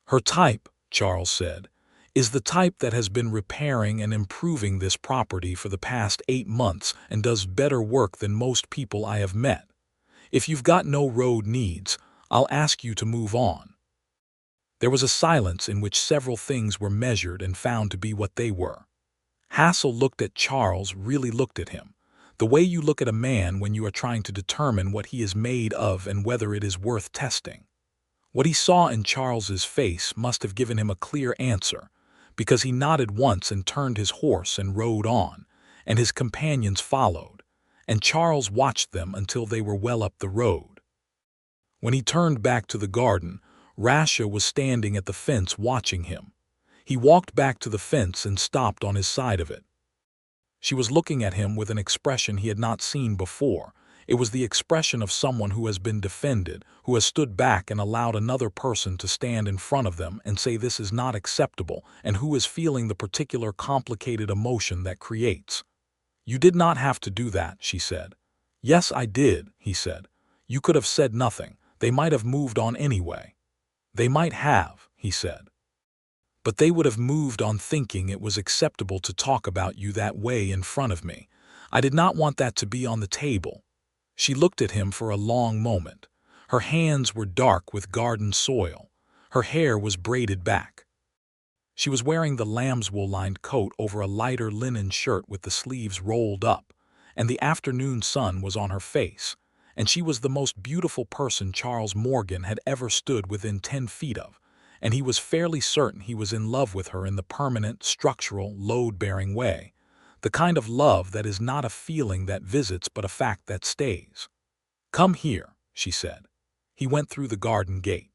"Her type," Charles said, "is the type that has been repairing and improving this property for the past 8 months and does better work than most people I have met. If you've got no road needs, I'll ask you to move on." There was a silence in which several things were measured and found to be what they were. Hassel looked at Charles, really looked at him, the way you look at a man when you are trying to determine what he is made of and whether it is worth testing. What he saw in Charles's face must have given him a clear answer, because he nodded once and turned his horse and rode on, and his companions followed, and Charles watched them until they were well up the road. When he turned back to the garden, Rasha was standing at the fence watching him. He walked back to the fence and stopped on his side of it. She was looking at him with an expression he had not seen before. It was the expression of someone who has been defended, who has stood back and allowed another person to stand in front of them and say this is not acceptable, and who is feeling the particular complicated emotion that creates. "You did not have to do that," she said. "Yes, I did," he said. "You could have said nothing. They might have moved on anyway." "They might have," he said. "But they would have moved on thinking it was acceptable to talk about you that way in front of me. I did not want that to be on the table." She looked at him for a long moment. Her hands were dark with garden soil. Her hair was braided back. She was wearing the lambswool-lined coat over a lighter linen shirt with the sleeves rolled up, and the afternoon sun was on her face, and she was the most beautiful person Charles Morgan had ever stood within 10 feet of, and he was fairly certain he was in love with her in the permanent, structural, load-bearing way, the kind of love that is not a feeling that visits but a fact that stays. "Come here," she said. He went through the garden gate.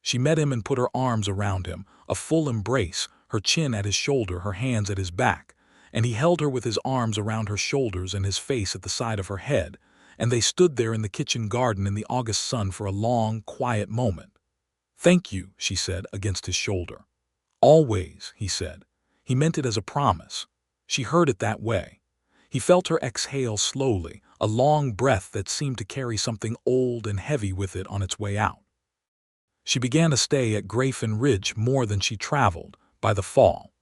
She met him and put her arms around him, a full embrace, her chin at his shoulder, her hands at his back, and he held her with his arms around her shoulders and his face at the side of her head, and they stood there in the kitchen garden in the August sun for a long, quiet moment. "Thank you," she said, against his shoulder. "Always," he said. He meant it as a promise. She heard it that way. He felt her exhale slowly, a long breath that seemed to carry something old and heavy with it on its way out. She began to stay at Grafin Ridge more than she traveled, by the fall.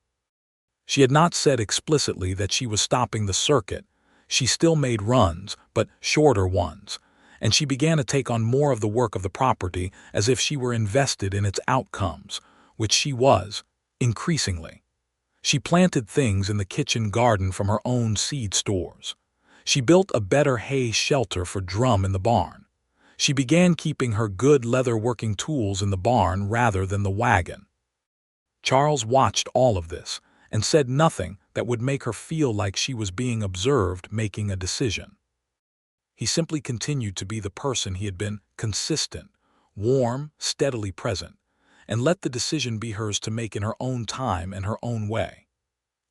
She had not said explicitly that she was stopping the circuit. She still made runs, but shorter ones, and she began to take on more of the work of the property as if she were invested in its outcomes, which she was, increasingly. She planted things in the kitchen garden from her own seed stores. She built a better hay shelter for Drum in the barn. She began keeping her good leather-working tools in the barn rather than the wagon. Charles watched all of this and said nothing that would make her feel like she was being observed making a decision. He simply continued to be the person he had been, consistent, warm, steadily present, and let the decision be hers to make in her own time and her own way.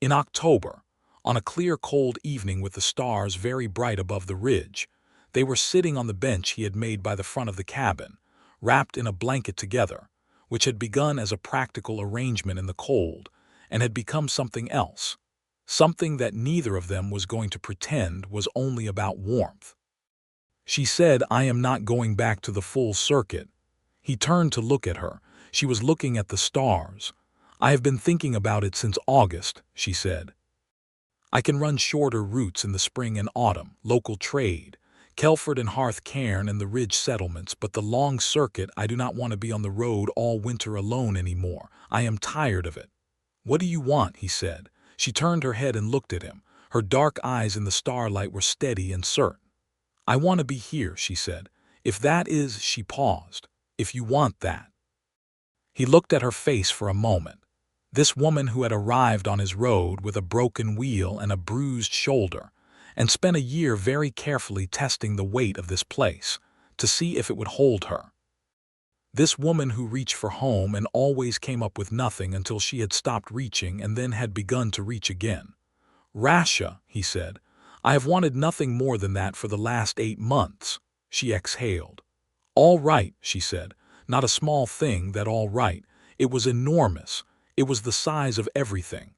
In October, on a clear cold evening with the stars very bright above the ridge, they were sitting on the bench he had made by the front of the cabin, wrapped in a blanket together, which had begun as a practical arrangement in the cold and had become something else, something that neither of them was going to pretend was only about warmth. She said, "I am not going back to the full circuit." He turned to look at her. She was looking at the stars. "I have been thinking about it since August," she said. "I can run shorter routes in the spring and autumn, local trade, Kelford and Hearth Cairn and the Ridge settlements, but the long circuit, I do not want to be on the road all winter alone anymore. I am tired of it." "What do you want?" he said. She turned her head and looked at him. Her dark eyes in the starlight were steady and certain. "I want to be here," she said. "If that is," she paused, "if you want that." He looked at her face for a moment. This woman who had arrived on his road with a broken wheel and a bruised shoulder, and spent a year very carefully testing the weight of this place, to see if it would hold her. This woman who reached for home and always came up with nothing until she had stopped reaching and then had begun to reach again. "Rasha," he said, "I have wanted nothing more than that for the last 8 months." She exhaled. "All right," she said. Not a small thing, that all right. It was enormous. It was the size of everything.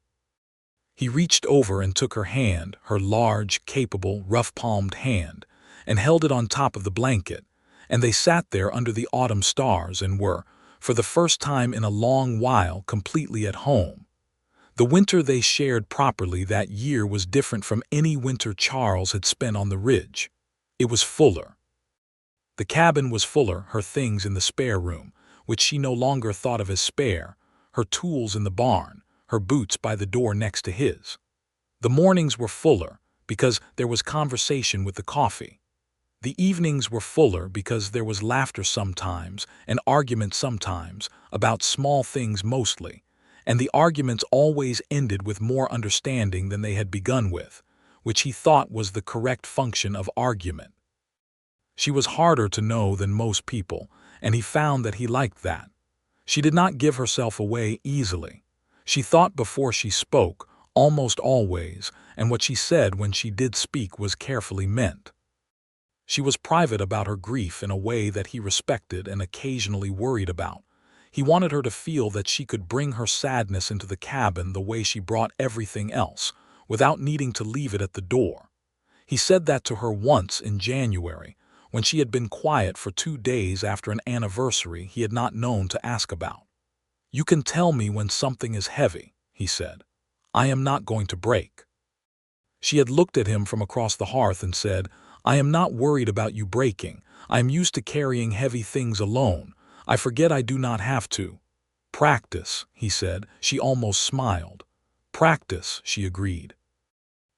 He reached over and took her hand, her large, capable, rough-palmed hand, and held it on top of the blanket, and they sat there under the autumn stars and were, for the first time in a long while, completely at home. The winter they shared properly that year was different from any winter Charles had spent on the ridge. It was fuller. The cabin was fuller, her things in the spare room, which she no longer thought of as spare, her tools in the barn, her boots by the door next to his. The mornings were fuller because there was conversation with the coffee. The evenings were fuller because there was laughter sometimes and argument sometimes, about small things mostly, and the arguments always ended with more understanding than they had begun with, which he thought was the correct function of argument. She was harder to know than most people, and he found that he liked that. She did not give herself away easily. She thought before she spoke, almost always, and what she said when she did speak was carefully meant. She was private about her grief in a way that he respected and occasionally worried about. He wanted her to feel that she could bring her sadness into the cabin the way she brought everything else, without needing to leave it at the door. He said that to her once in January, when she had been quiet for 2 days after an anniversary he had not known to ask about. "You can tell me when something is heavy," he said. "I am not going to break." She had looked at him from across the hearth and said, "I am not worried about you breaking. I am used to carrying heavy things alone. I forget I do not have to." "Practice," he said. She almost smiled. "Practice," she agreed.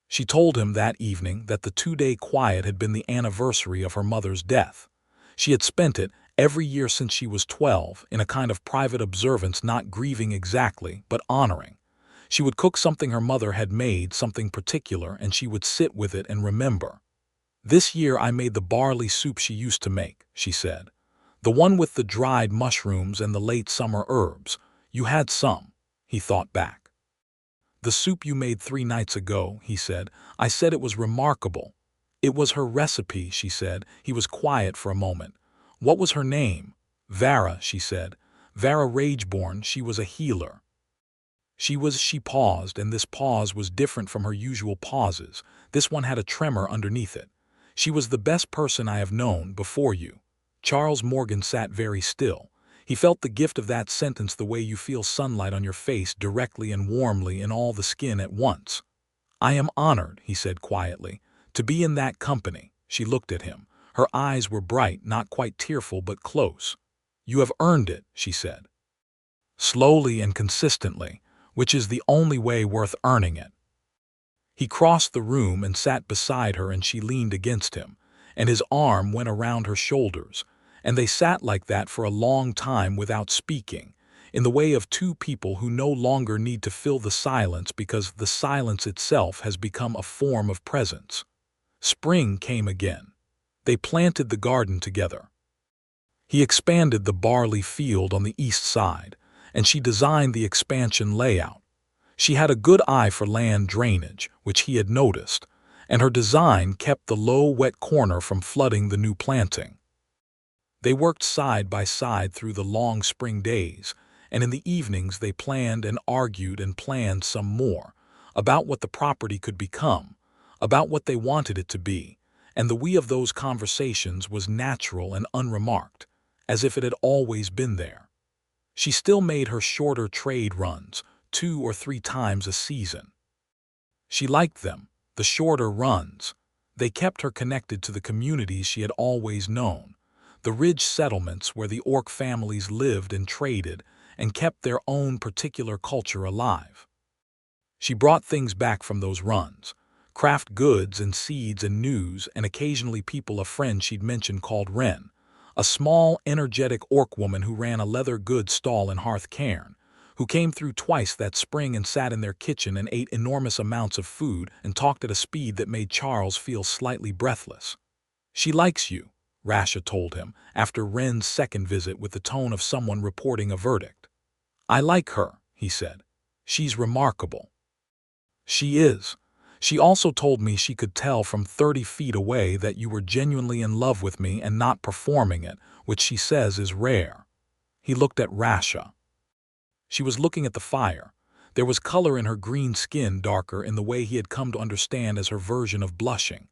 She told him that evening that the 2-day quiet had been the anniversary of her mother's death. She had spent it, every year since she was 12, in a kind of private observance, not grieving exactly, but honoring. She would cook something her mother had made, something particular, and she would sit with it and remember. "This year I made the barley soup she used to make," she said. "The one with the dried mushrooms and the late summer herbs. You had some." He thought back. "The soup you made 3 nights ago," he said. "I said it was remarkable." "It was her recipe," she said. He was quiet for a moment. "What was her name?" "Vera," she said. "Rasha Rageborn. She was a healer." She paused, and this pause was different from her usual pauses. This one had a tremor underneath it. "She was the best person I have known before you." Charles Morgan sat very still. He felt the gift of that sentence the way you feel sunlight on your face directly and warmly in all the skin at once. "I am honored," he said quietly, "to be in that company." She looked at him. Her eyes were bright, not quite tearful, but close. "You have earned it," she said. "Slowly and consistently, which is the only way worth earning it." He crossed the room and sat beside her, and she leaned against him, and his arm went around her shoulders, and they sat like that for a long time without speaking, in the way of two people who no longer need to fill the silence because the silence itself has become a form of presence. Spring came again. They planted the garden together. He expanded the barley field on the east side, and she designed the expansion layout. She had a good eye for land drainage, which he had noticed, and her design kept the low, wet corner from flooding the new planting. They worked side by side through the long spring days, and in the evenings they planned and argued and planned some more, about what the property could become, about what they wanted it to be, and the we of those conversations was natural and unremarked, as if it had always been there. She still made her shorter trade runs, 2 or 3 times a season. She liked them, the shorter runs. They kept her connected to the communities she had always known, the ridge settlements where the orc families lived and traded and kept their own particular culture alive. She brought things back from those runs, craft goods and seeds and news, and occasionally people. A friend she'd mentioned called Wren, a small, energetic orc woman who ran a leather goods stall in Hearth Cairn, who came through twice that spring and sat in their kitchen and ate enormous amounts of food and talked at a speed that made Charles feel slightly breathless. "She likes you," Rasha told him, after Wren's second visit, with the tone of someone reporting a verdict. "I like her," he said. "She's remarkable." "She is. She also told me she could tell from 30 feet away that you were genuinely in love with me and not performing it, which she says is rare." He looked at Rasha. She was looking at the fire. There was color in her green skin, darker in the way he had come to understand as her version of blushing.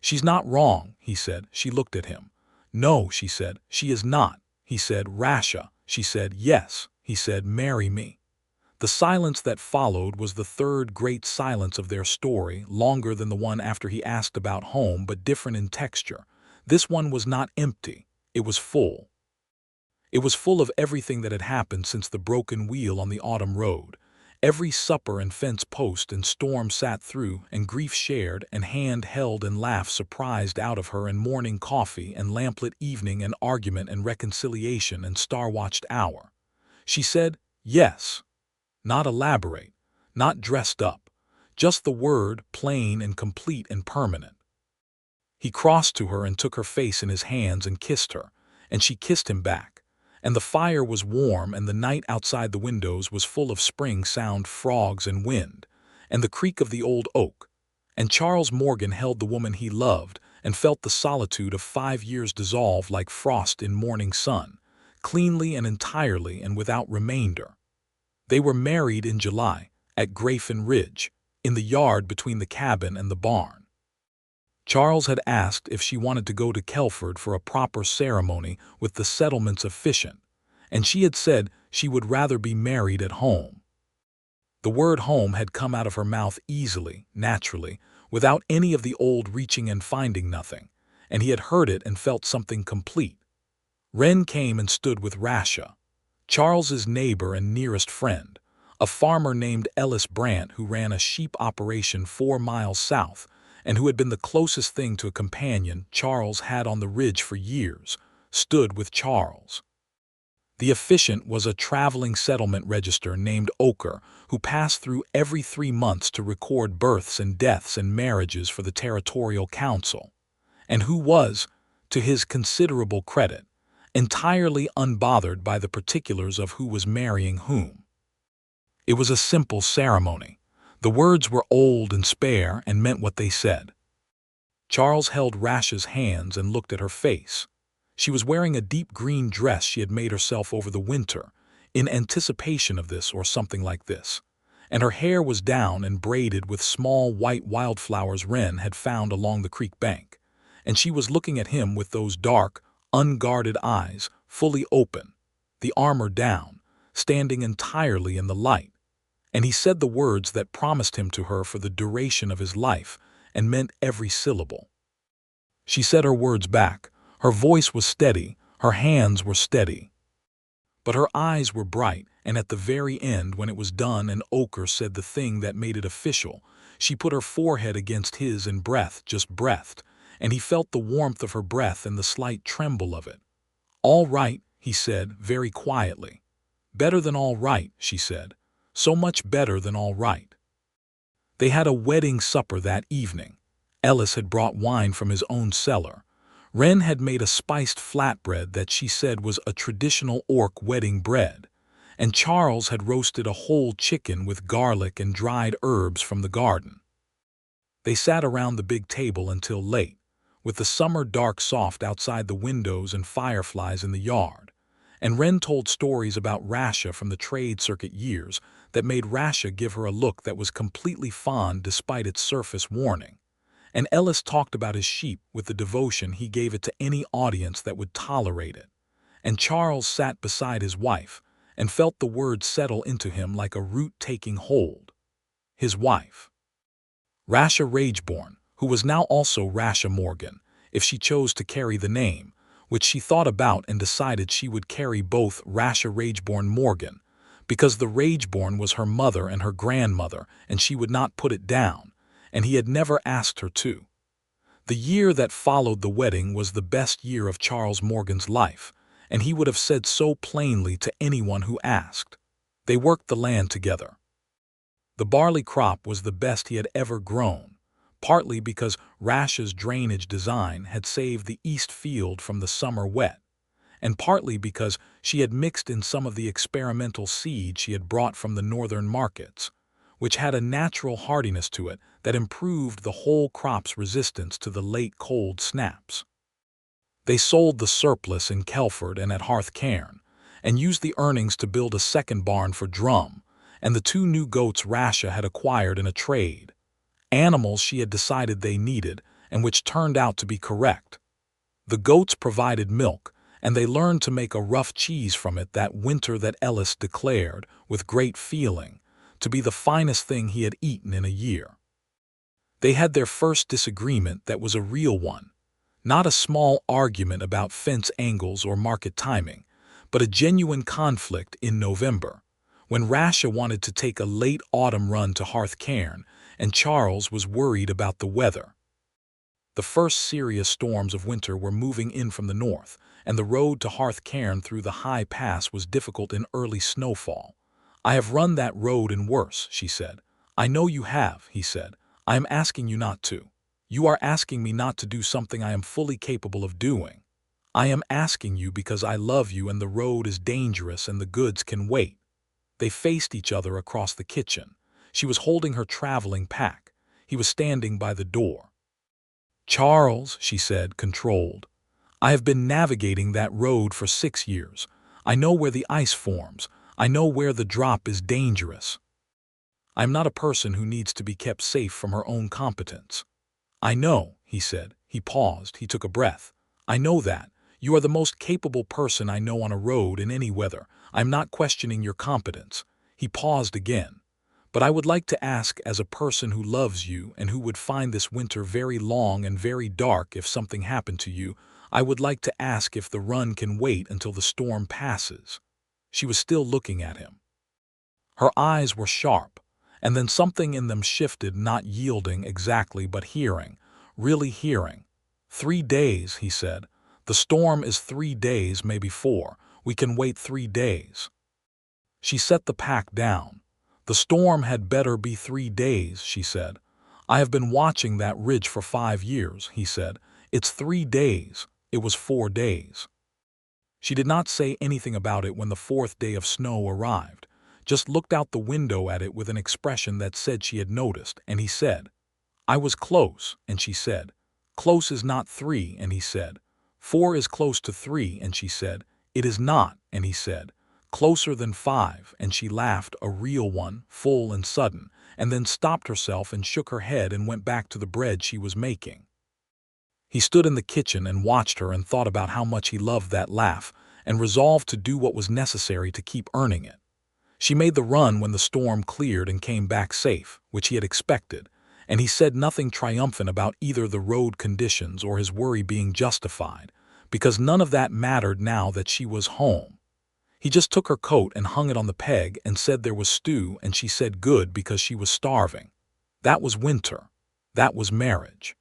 "She's not wrong," he said. She looked at him. "No," she said, "she is not." He said, "Rasha." She said, "Yes." He said, "Marry me." The silence that followed was the third great silence of their story, longer than the one after he asked about home, but different in texture. This one was not empty. It was full. It was full of everything that had happened since the broken wheel on the autumn road. Every supper and fence post and storm sat through, and grief shared, and hand held, and laugh surprised out of her, and morning coffee and lamplit evening, and argument and reconciliation and star-watched hour. She said, "Yes." Not elaborate, not dressed up, just the word, plain and complete and permanent. He crossed to her and took her face in his hands and kissed her, and she kissed him back. And the fire was warm, and the night outside the windows was full of spring sound, frogs and wind, and the creak of the old oak. And Charles Morgan held the woman he loved, and felt the solitude of 5 years dissolve like frost in morning sun, cleanly and entirely and without remainder. They were married in July, at Grafin Ridge, in the yard between the cabin and the barn. Charles had asked if she wanted to go to Kelford for a proper ceremony with the settlements efficient, and she had said she would rather be married at home. The word home had come out of her mouth easily, naturally, without any of the old reaching and finding nothing, and he had heard it and felt something complete. Wren came and stood with Rasha, Charles's neighbor and nearest friend, a farmer named Ellis Brant who ran a sheep operation 4 miles south and who had been the closest thing to a companion Charles had on the ridge for years, stood with Charles. The officiant was a traveling settlement register named Oker who passed through every 3 months to record births and deaths and marriages for the territorial council, and who was, to his considerable credit, entirely unbothered by the particulars of who was marrying whom. It was a simple ceremony. The words were old and spare and meant what they said. Charles held Rasha's hands and looked at her face. She was wearing a deep green dress she had made herself over the winter, in anticipation of this or something like this, and her hair was down and braided with small white wildflowers Wren had found along the creek bank, and she was looking at him with those dark, unguarded eyes, fully open, the armor down, standing entirely in the light, and he said the words that promised him to her for the duration of his life and meant every syllable. She said her words back. Her voice was steady, her hands were steady. But her eyes were bright, and at the very end, when it was done and Oker said the thing that made it official, she put her forehead against his and just breathed, and he felt the warmth of her breath and the slight tremble of it. "All right," he said, very quietly. "Better than all right," she said. "So much better than all right." They had a wedding supper that evening. Ellis had brought wine from his own cellar. Wren had made a spiced flatbread that she said was a traditional Orc wedding bread, and Charles had roasted a whole chicken with garlic and dried herbs from the garden. They sat around the big table until late, with the summer dark soft outside the windows and fireflies in the yard, and Wren told stories about Rasha from the trade circuit years that made Rasha give her a look that was completely fond despite its surface warning, and Ellis talked about his sheep with the devotion he gave it to any audience that would tolerate it, and Charles sat beside his wife and felt the words settle into him like a root taking hold. His wife. Rasha Rageborn, who was now also Rasha Morgan, if she chose to carry the name, which she thought about and decided she would carry both Rasha Rageborn Morgan, because the Rageborn was her mother and her grandmother, and she would not put it down, and he had never asked her to. The year that followed the wedding was the best year of Charles Morgan's life, and he would have said so plainly to anyone who asked. They worked the land together. The barley crop was the best he had ever grown, partly because Rasha's drainage design had saved the east field from the summer wet, and partly because she had mixed in some of the experimental seed she had brought from the northern markets, which had a natural hardiness to it that improved the whole crop's resistance to the late cold snaps. They sold the surplus in Kelford and at Hearth Cairn, and used the earnings to build a second barn for Drum, and the 2 new goats Rasha had acquired in a trade, animals she had decided they needed, and which turned out to be correct. The goats provided milk, and they learned to make a rough cheese from it that winter that Ellis declared, with great feeling, to be the finest thing he had eaten in a year. They had their first disagreement that was a real one, not a small argument about fence angles or market timing, but a genuine conflict in November, when Rasha wanted to take a late autumn run to Hearth Cairn and Charles was worried about the weather. The first serious storms of winter were moving in from the north, and the road to Hearth Cairn through the high pass was difficult in early snowfall. "I have run that road and worse," she said. "I know you have," he said. "I am asking you not to. You are asking me not to do something I am fully capable of doing. I am asking you because I love you and the road is dangerous and the goods can wait." They faced each other across the kitchen. She was holding her traveling pack. He was standing by the door. "Charles," she said, controlled, "I have been navigating that road for 6 years. I know where the ice forms. I know where the drop is dangerous. I am not a person who needs to be kept safe from her own competence." "I know," he said. He paused. He took a breath. "I know that. You are the most capable person I know on a road in any weather. I am not questioning your competence." He paused again. "But I would like to ask, as a person who loves you and who would find this winter very long and very dark if something happened to you, I would like to ask if the run can wait until the storm passes." She was still looking at him. Her eyes were sharp, and then something in them shifted, not yielding exactly, but hearing, really hearing. "3 days," he said. "The storm is 3 days, maybe 4. We can wait 3 days." She set the pack down. "The storm had better be 3 days," she said. "I have been watching that ridge for 5 years," he said. "It's 3 days. It was 4 days." She did not say anything about it when the fourth day of snow arrived, just looked out the window at it with an expression that said she had noticed, and he said, "I was close," and she said, "Close is not 3," and he said, "4 is close to 3," and she said, "It is not," and he said, "Closer than 5," and she laughed, a real one, full and sudden, and then stopped herself and shook her head and went back to the bread she was making. He stood in the kitchen and watched her and thought about how much he loved that laugh and resolved to do what was necessary to keep earning it. She made the run when the storm cleared and came back safe, which he had expected, and he said nothing triumphant about either the road conditions or his worry being justified, because none of that mattered now that she was home. He just took her coat and hung it on the peg and said there was stew, and she said good because she was starving. That was winter. That was marriage.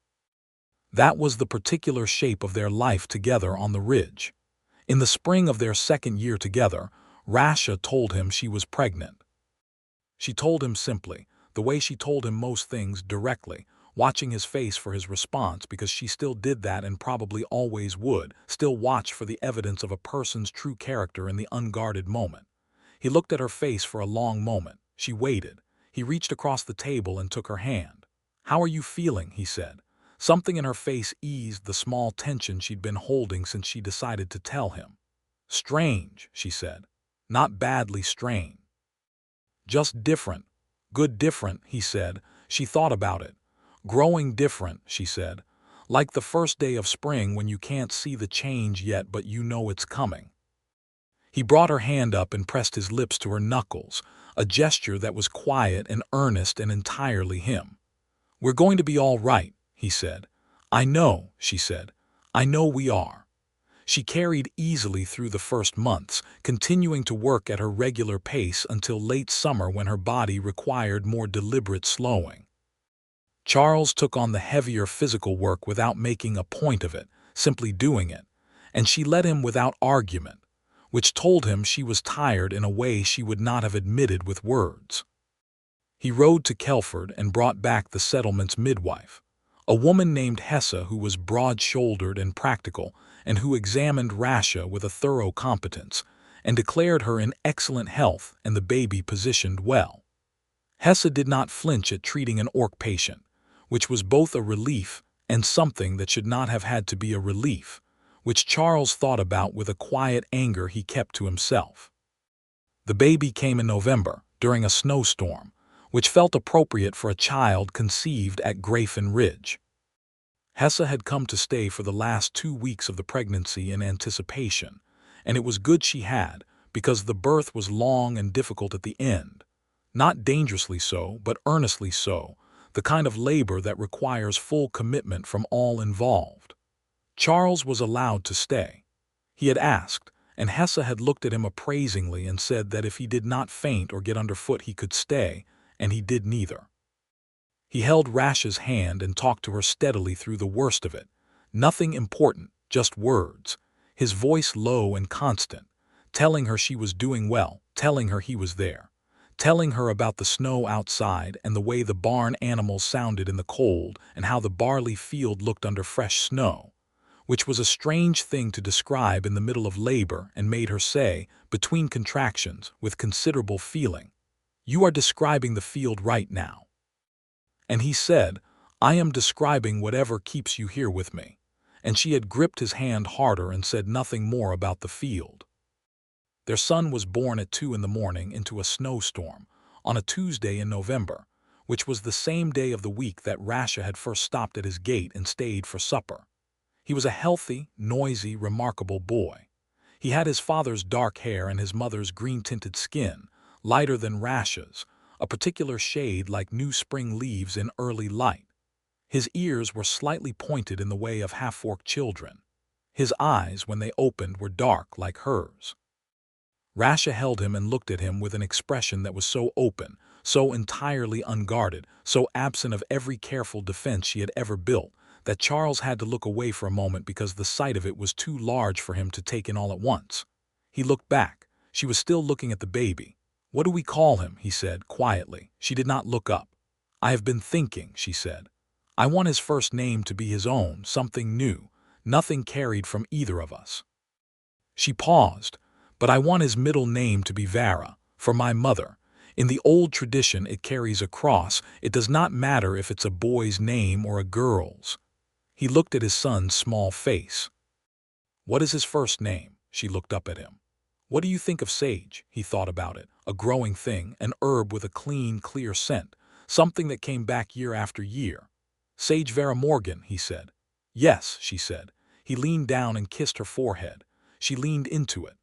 That was the particular shape of their life together on the ridge. In the spring of their second year together, Rasha told him she was pregnant. She told him simply, the way she told him most things, directly, watching his face for his response, because she still did that and probably always would, still watch for the evidence of a person's true character in the unguarded moment. He looked at her face for a long moment. She waited. He reached across the table and took her hand. "How are you feeling?" he said. Something in her face eased the small tension she'd been holding since she decided to tell him. "Strange," she said. "Not badly strange. Just different." "Good different," he said. She thought about it. "Growing different," she said. "Like the first day of spring when you can't see the change yet but you know it's coming." He brought her hand up and pressed his lips to her knuckles, a gesture that was quiet and earnest and entirely him. "We're going to be all right," he said. "I know," she said. "I know we are." She carried easily through the first months, continuing to work at her regular pace until late summer when her body required more deliberate slowing. Charles took on the heavier physical work without making a point of it, simply doing it, and she let him without argument, which told him she was tired in a way she would not have admitted with words. He rode to Kelford and brought back the settlement's midwife, a woman named Hesse who was broad-shouldered and practical and who examined Rasha with a thorough competence and declared her in excellent health and the baby positioned well. Hesse did not flinch at treating an orc patient, which was both a relief and something that should not have had to be a relief, which Charles thought about with a quiet anger he kept to himself. The baby came in November, during a snowstorm, which felt appropriate for a child conceived at Grafen Ridge. Hesse had come to stay for the last 2 weeks of the pregnancy in anticipation, and it was good she had, because the birth was long and difficult at the end. Not dangerously so, but earnestly so, the kind of labor that requires full commitment from all involved. Charles was allowed to stay. He had asked, and Hesse had looked at him appraisingly and said that if he did not faint or get underfoot he could stay, and he did neither. He held Rasha's hand and talked to her steadily through the worst of it. Nothing important, just words, his voice low and constant, telling her she was doing well, telling her he was there, telling her about the snow outside and the way the barn animals sounded in the cold and how the barley field looked under fresh snow, which was a strange thing to describe in the middle of labor, and made her say, between contractions, with considerable feeling, "You are describing the field right now." And he said, I am describing whatever keeps you here with me." And she had gripped his hand harder and said nothing more about the field. Their son was born at 2 in the morning into a snowstorm on a Tuesday in November, which was the same day of the week that Rasha had first stopped at his gate and stayed for supper. He was a healthy, noisy, remarkable boy. He had his father's dark hair and his mother's green-tinted skin, lighter than Rasha's, a particular shade like new spring leaves in early light. His ears were slightly pointed in the way of half-forked children. His eyes, when they opened, were dark like hers. Rasha held him and looked at him with an expression that was so open, so entirely unguarded, so absent of every careful defense she had ever built, that Charles had to look away for a moment because the sight of it was too large for him to take in all at once. He looked back. She was still looking at the baby. "What do we call him?" he said, quietly. She did not look up. "I have been thinking," she said. "I want his first name to be his own, something new, nothing carried from either of us." She paused. "But I want his middle name to be Vara, for my mother. In the old tradition it carries a cross. It does not matter if it's a boy's name or a girl's." He looked at his son's small face. "What is his first name?" She looked up at him. "What do you think of sage?" He thought about it. A growing thing, an herb with a clean, clear scent, something that came back year after year. "Sage Vera Morgan," he said. "Yes," she said. He leaned down and kissed her forehead. She leaned into it.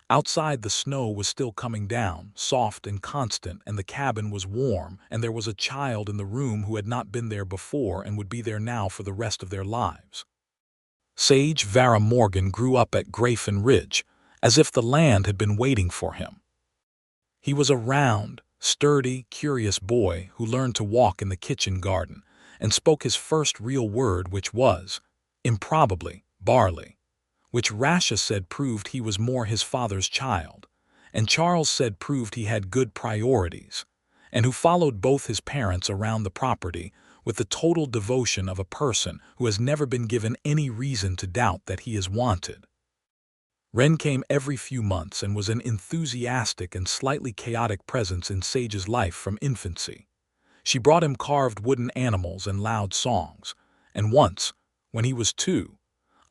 Outside, the snow was still coming down, soft and constant, and the cabin was warm, and there was a child in the room who had not been there before and would be there now for the rest of their lives. Sage Vara Morgan grew up at Grafin Ridge, as if the land had been waiting for him. He was a round, sturdy, curious boy who learned to walk in the kitchen garden and spoke his first real word, which was, improbably, barley, which Rasha said proved he was more his father's child, and Charles said proved he had good priorities, and who followed both his parents around the property with the total devotion of a person who has never been given any reason to doubt that he is wanted. Wren came every few months and was an enthusiastic and slightly chaotic presence in Sage's life from infancy. She brought him carved wooden animals and loud songs, and once, when he was 2,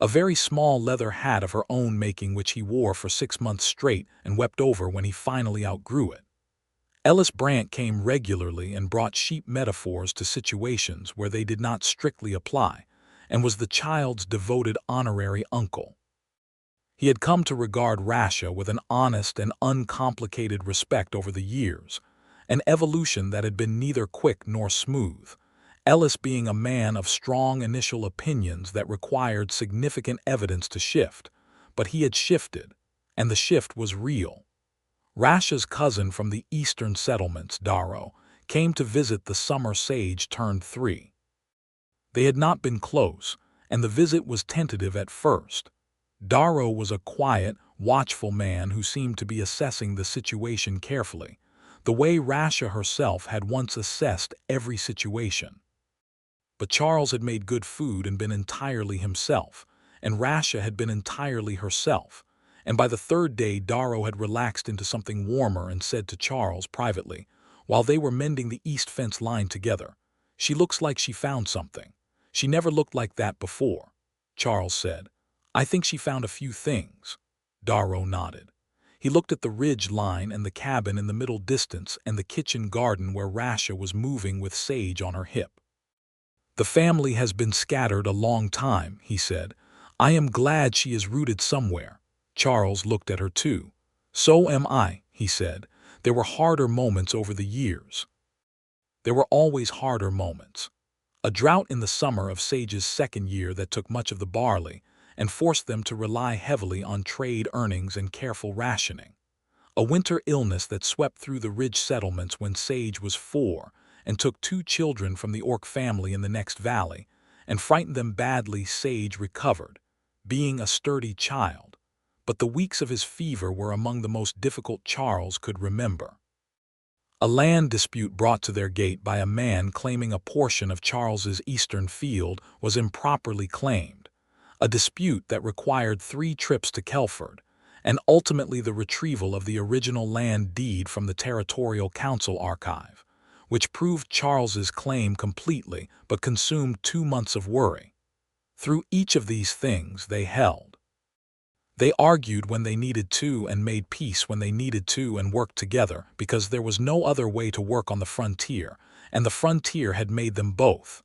a very small leather hat of her own making which he wore for 6 months straight and wept over when he finally outgrew it. Ellis Brant came regularly and brought sheep metaphors to situations where they did not strictly apply, and was the child's devoted honorary uncle. He had come to regard Rasha with an honest and uncomplicated respect over the years, an evolution that had been neither quick nor smooth, Ellis being a man of strong initial opinions that required significant evidence to shift, but he had shifted, and the shift was real. Rasha's cousin from the eastern settlements, Darrow, came to visit the summer Sage turned 3. They had not been close, and the visit was tentative at first. Darrow was a quiet, watchful man who seemed to be assessing the situation carefully, the way Rasha herself had once assessed every situation. But Charles had made good food and been entirely himself, and Rasha had been entirely herself, and by the 3rd day Darrow had relaxed into something warmer and said to Charles privately, while they were mending the east fence line together, "She looks like she found something. She never looked like that before." Charles said, "I think she found a few things." Darrow nodded. He looked at the ridge line and the cabin in the middle distance and the kitchen garden where Rasha was moving with Sage on her hip. "The family has been scattered a long time," he said. "I am glad she is rooted somewhere." Charles looked at her too. "So am I," he said. "There were harder moments over the years." There were always harder moments. A drought in the summer of Sage's 2nd year that took much of the barley and forced them to rely heavily on trade earnings and careful rationing. A winter illness that swept through the ridge settlements when Sage was 4 and took 2 children from the Orc family in the next valley and frightened them badly. Sage recovered, being a sturdy child, but the weeks of his fever were among the most difficult Charles could remember. A land dispute brought to their gate by a man claiming a portion of Charles's eastern field was improperly claimed, a dispute that required 3 trips to Kelford, and ultimately the retrieval of the original land deed from the Territorial Council archive, which proved Charles's claim completely but consumed 2 months of worry. Through each of these things they held. They argued when they needed to and made peace when they needed to and worked together because there was no other way to work on the frontier, and the frontier had made them both.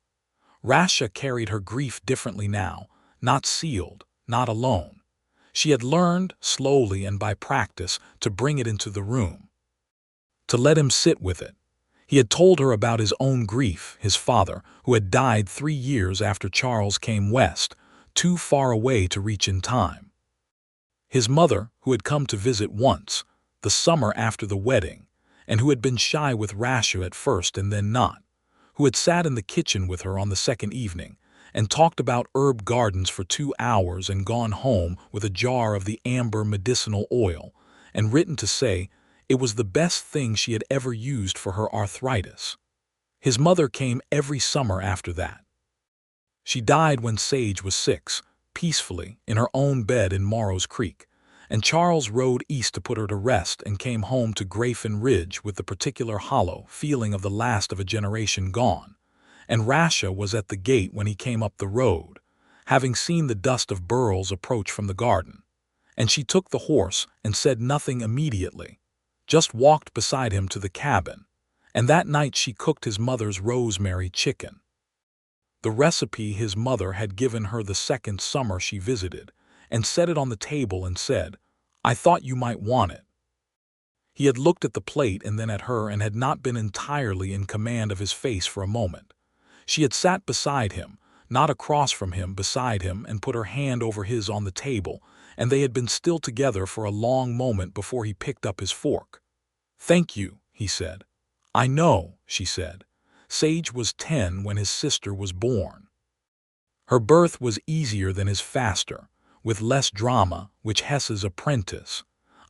Rasha carried her grief differently now, not sealed, not alone. She had learned, slowly and by practice, to bring it into the room, to let him sit with it. He had told her about his own grief, his father, who had died 3 years after Charles came west, too far away to reach in time. His mother, who had come to visit once, the summer after the wedding, and who had been shy with Rasha at first and then not, who had sat in the kitchen with her on the second evening and talked about herb gardens for 2 hours and gone home with a jar of the amber medicinal oil and written to say it was the best thing she had ever used for her arthritis. His mother came every summer after that. She died when Sage was 6, peacefully, in her own bed in Morrow's Creek, and Charles rode east to put her to rest and came home to Grafin Ridge with the particular hollow feeling of the last of a generation gone. And Rasha was at the gate when he came up the road, having seen the dust of burls approach from the garden. And she took the horse and said nothing immediately, just walked beside him to the cabin, and that night she cooked his mother's rosemary chicken, the recipe his mother had given her the second summer she visited, and set it on the table and said, "I thought you might want it." He had looked at the plate and then at her and had not been entirely in command of his face for a moment. She had sat beside him, not across from him, beside him, and put her hand over his on the table, and they had been still together for a long moment before he picked up his fork. "Thank you," he said. "I know," she said. Sage was 10 when his sister was born. Her birth was easier than his faster, with less drama, which Hesse's apprentice,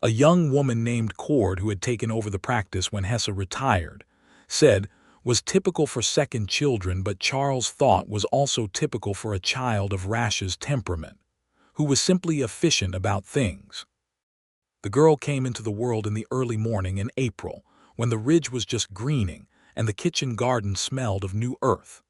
a young woman named Cord who had taken over the practice when Hesse retired, said was typical for second children, but Charles thought was also typical for a child of Rasha's temperament, who was simply efficient about things. The girl came into the world in the early morning in April, when the ridge was just greening and the kitchen garden smelled of new earth.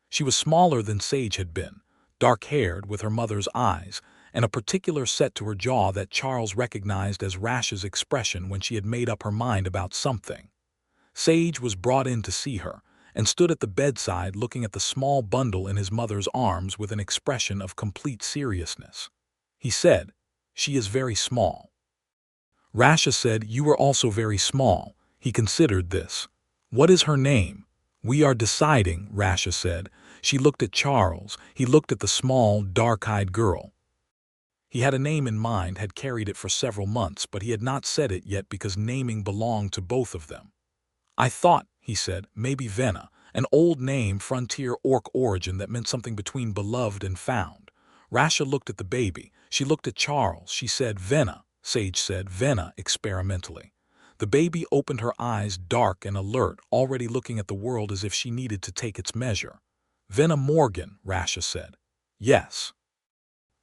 She was smaller than Sage had been, dark-haired with her mother's eyes, and a particular set to her jaw that Charles recognized as Rasha's expression when she had made up her mind about something. Sage was brought in to see her, and stood at the bedside looking at the small bundle in his mother's arms with an expression of complete seriousness. He said, "She is very small." Rasha said, "You are also very small." He considered this. "What is her name?" "We are deciding," Rasha said. She looked at Charles. He looked at the small, dark-eyed girl. He had a name in mind, had carried it for several months, but he had not said it yet because naming belonged to both of them. "I thought," he said, "maybe Venna, an old name, frontier orc origin that meant something between beloved and found." Rasha looked at the baby. She looked at Charles. She said, "Venna." Sage said, "Venna," experimentally. The baby opened her eyes, dark and alert, already looking at the world as if she needed to take its measure. "Venna Morgan," Rasha said. "Yes."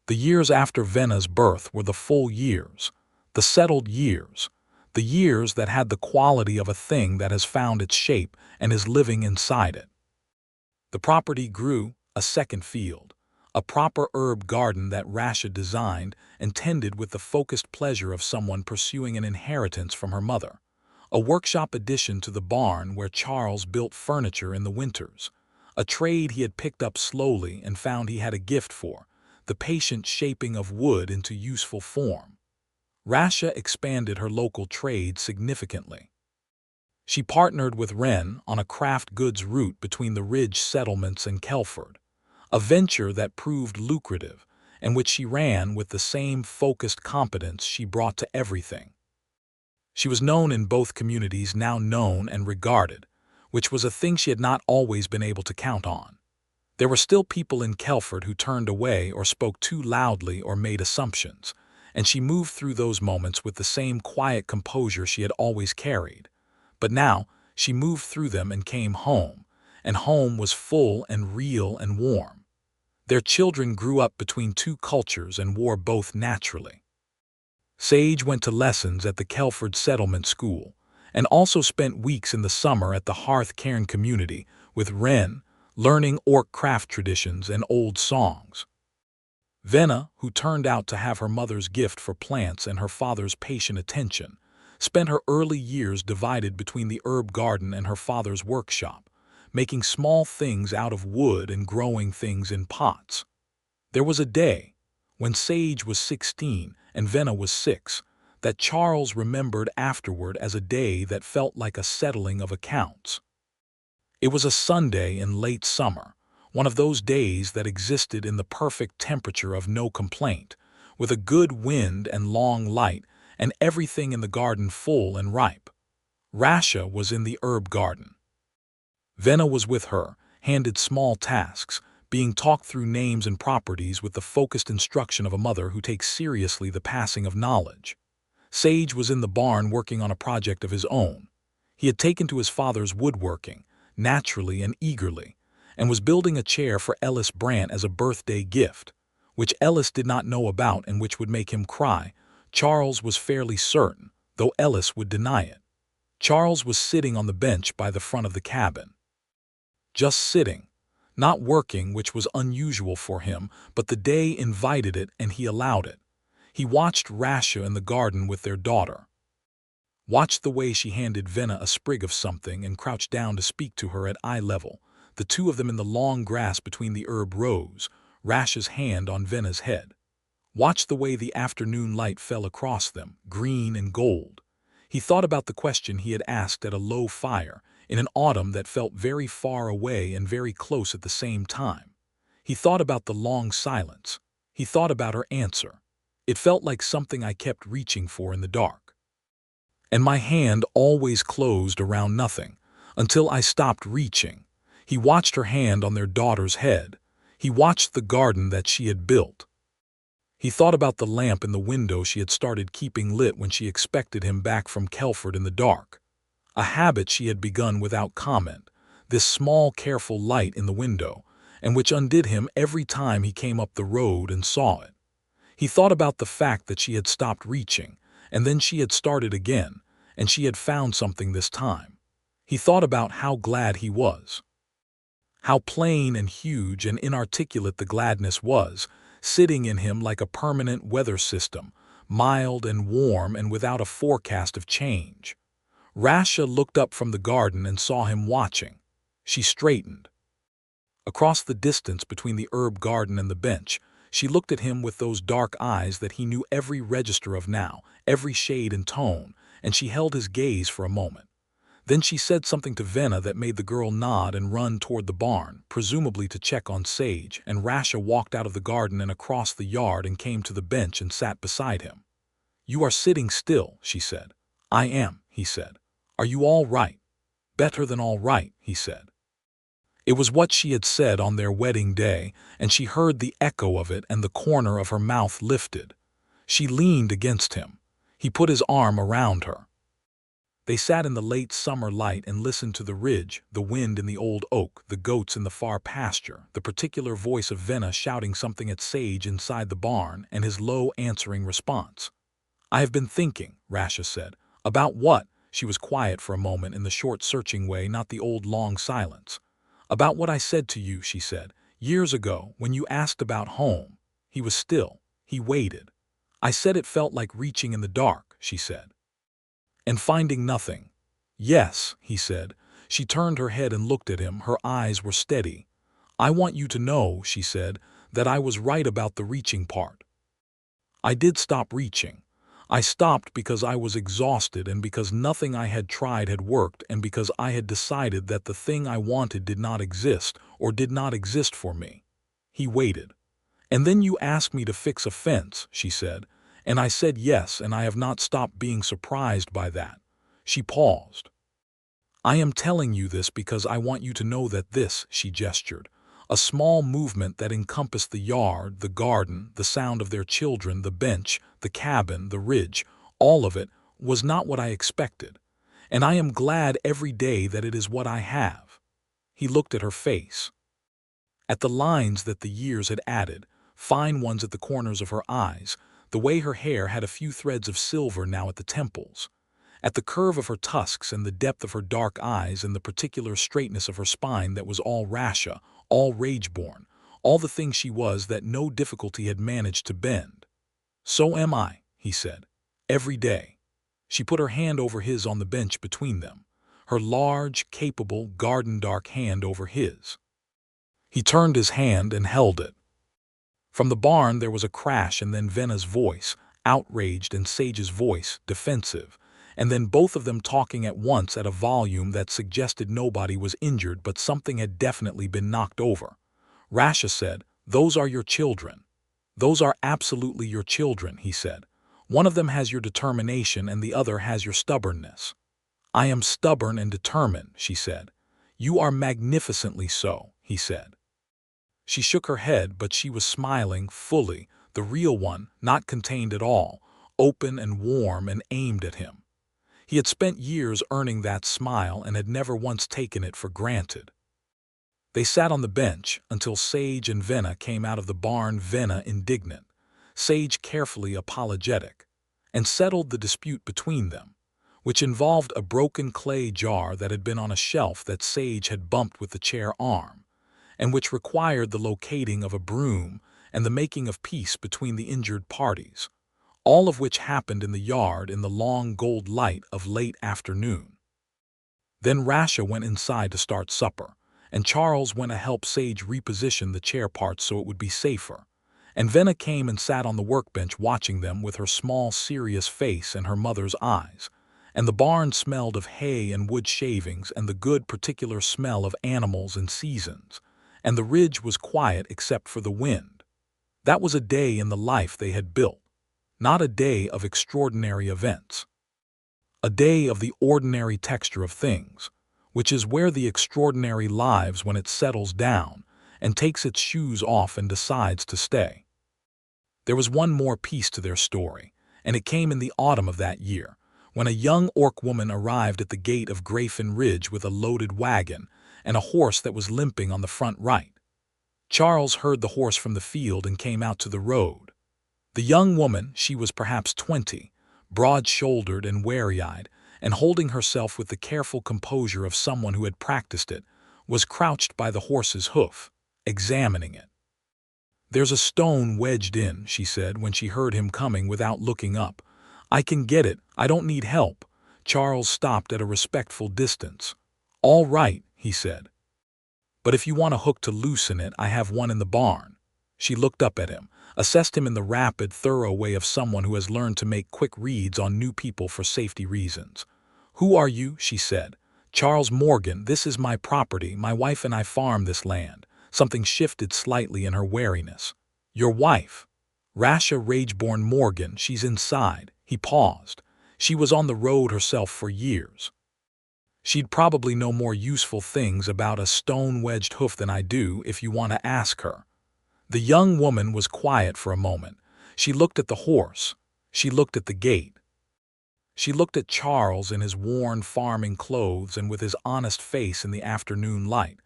The years after Venna's birth were the full years, the settled years, the years that had the quality of a thing that has found its shape and is living inside it. The property grew, a second field, a proper herb garden that Rasha designed and tended with the focused pleasure of someone pursuing an inheritance from her mother, a workshop addition to the barn where Charles built furniture in the winters, a trade he had picked up slowly and found he had a gift for, the patient shaping of wood into useful form. Rasha expanded her local trade significantly. She partnered with Wren on a craft goods route between the Ridge settlements and Kelford, a venture that proved lucrative and which she ran with the same focused competence she brought to everything. She was known in both communities, now known and regarded, which was a thing she had not always been able to count on. There were still people in Kelford who turned away or spoke too loudly or made assumptions, and she moved through those moments with the same quiet composure she had always carried. But now she moved through them and came home, and home was full and real and warm. Their children grew up between two cultures and wore both naturally. Sage went to lessons at the Kelford Settlement School, and also spent weeks in the summer at the Hearth Cairn community with Wren, learning orc craft traditions and old songs. Venna, who turned out to have her mother's gift for plants and her father's patient attention, spent her early years divided between the herb garden and her father's workshop, making small things out of wood and growing things in pots. There was a day, when Sage was 16 and Venna was 6, that Charles remembered afterward as a day that felt like a settling of accounts. It was a Sunday in late summer, one of those days that existed in the perfect temperature of no complaint, with a good wind and long light and everything in the garden full and ripe. Rasha was in the herb garden. Venna was with her, handed small tasks, being talked through names and properties with the focused instruction of a mother who takes seriously the passing of knowledge. Sage was in the barn working on a project of his own. He had taken to his father's woodworking, naturally and eagerly, and was building a chair for Ellis Brant as a birthday gift, which Ellis did not know about and which would make him cry. Charles was fairly certain, though Ellis would deny it. Charles was sitting on the bench by the front of the cabin. Just sitting, not working, which was unusual for him, but the day invited it and he allowed it. He watched Rasha in the garden with their daughter. Watched the way she handed Venna a sprig of something and crouched down to speak to her at eye level, the two of them in the long grass between the herb rows, Rasha's hand on Venna's head. Watched the way the afternoon light fell across them, green and gold. He thought about the question he had asked at a low fire, in an autumn that felt very far away and very close at the same time. He thought about the long silence. He thought about her answer. It felt like something I kept reaching for in the dark. And my hand always closed around nothing, until I stopped reaching. He watched her hand on their daughter's head. He watched the garden that she had built. He thought about the lamp in the window she had started keeping lit when she expected him back from Kelford in the dark. A habit she had begun without comment, this small careful light in the window, and which undid him every time he came up the road and saw it. He thought about the fact that she had stopped reaching, and then she had started again, and she had found something this time. He thought about how glad he was. How plain and huge and inarticulate the gladness was, sitting in him like a permanent weather system, mild and warm and without a forecast of change. Rasha looked up from the garden and saw him watching. She straightened. Across the distance between the herb garden and the bench, she looked at him with those dark eyes that he knew every register of now, every shade and tone, and she held his gaze for a moment. Then she said something to Venna that made the girl nod and run toward the barn, presumably to check on Sage, and Rasha walked out of the garden and across the yard and came to the bench and sat beside him. "You are sitting still," she said. "I am," he said. "Are you all right?" "Better than all right," he said. It was what she had said on their wedding day, and she heard the echo of it and the corner of her mouth lifted. She leaned against him. He put his arm around her. They sat in the late summer light and listened to the ridge, the wind in the old oak, the goats in the far pasture, the particular voice of Venna shouting something at Sage inside the barn, and his low answering response. "I have been thinking," Rasha said. "About what?" She was quiet for a moment in the short searching way, not the old long silence. "About what I said to you," she said, "years ago, when you asked about home." He was still. He waited. "I said it felt like reaching in the dark," she said. "And finding nothing." "Yes," he said. She turned her head and looked at him. Her eyes were steady. "I want you to know," she said, "that I was right about the reaching part. I did stop reaching. I stopped because I was exhausted and because nothing I had tried had worked and because I had decided that the thing I wanted did not exist or did not exist for me." He waited. "And then you asked me to fix a fence," she said, "and I said yes, and I have not stopped being surprised by that." She paused. "I am telling you this because I want you to know that this," she gestured, a small movement that encompassed the yard, the garden, the sound of their children, the bench, the cabin, the ridge, all of it, was not what I expected. And I am glad every day that it is what I have. He looked at her face. At the lines that the years had added, fine ones at the corners of her eyes, the way her hair had a few threads of silver now at the temples. At the curve of her tusks and the depth of her dark eyes and the particular straightness of her spine that was all Rasha, all Rageborn, all the thing she was that no difficulty had managed to bend. "So am I," he said. "Every day." She put her hand over his on the bench between them, her large, capable, garden-dark hand over his. He turned his hand and held it. From the barn there was a crash, and then Venna's voice, outraged, and Sage's voice, defensive, and then both of them talking at once at a volume that suggested nobody was injured but something had definitely been knocked over. Rasha said, "Those are your children. Those are absolutely your children," he said. "One of them has your determination and the other has your stubbornness." "I am stubborn and determined," she said. "You are magnificently so," he said. She shook her head, but she was smiling fully, the real one, not contained at all, open and warm and aimed at him. He had spent years earning that smile and had never once taken it for granted. They sat on the bench until Sage and Venna came out of the barn, Venna indignant, Sage carefully apologetic, and settled the dispute between them, which involved a broken clay jar that had been on a shelf that Sage had bumped with the chair arm, and which required the locating of a broom and the making of peace between the injured parties, all of which happened in the yard in the long gold light of late afternoon. Then Rasha went inside to start supper, and Charles went to help Sage reposition the chair parts so it would be safer, and Venna came and sat on the workbench watching them with her small serious face and her mother's eyes, and the barn smelled of hay and wood shavings and the good particular smell of animals and seasons, and the ridge was quiet except for the wind. That was a day in the life they had built, not a day of extraordinary events. A day of the ordinary texture of things, which is where the extraordinary lives when it settles down and takes its shoes off and decides to stay. There was one more piece to their story, and it came in the autumn of that year, when a young orc woman arrived at the gate of Grafin Ridge with a loaded wagon and a horse that was limping on the front right. Charles heard the horse from the field and came out to the road. The young woman, she was perhaps 20, broad-shouldered and wary-eyed, and holding herself with the careful composure of someone who had practiced it, was crouched by the horse's hoof, examining it. "There's a stone wedged in," she said when she heard him coming without looking up. "I can get it, I don't need help." Charles stopped at a respectful distance. "All right," he said. "But if you want a hook to loosen it, I have one in the barn." She looked up at him, assessed him in the rapid, thorough way of someone who has learned to make quick reads on new people for safety reasons. "Who are you?" she said. "Charles Morgan. This is my property. My wife and I farm this land." Something shifted slightly in her wariness. "Your wife?" "Rasha Rageborn Morgan. She's inside." He paused. "She was on the road herself for years. She'd probably know more useful things about a stone-wedged hoof than I do if you want to ask her." The young woman was quiet for a moment. She looked at the horse. She looked at the gate. She looked at Charles in his worn farming clothes and with his honest face in the afternoon light.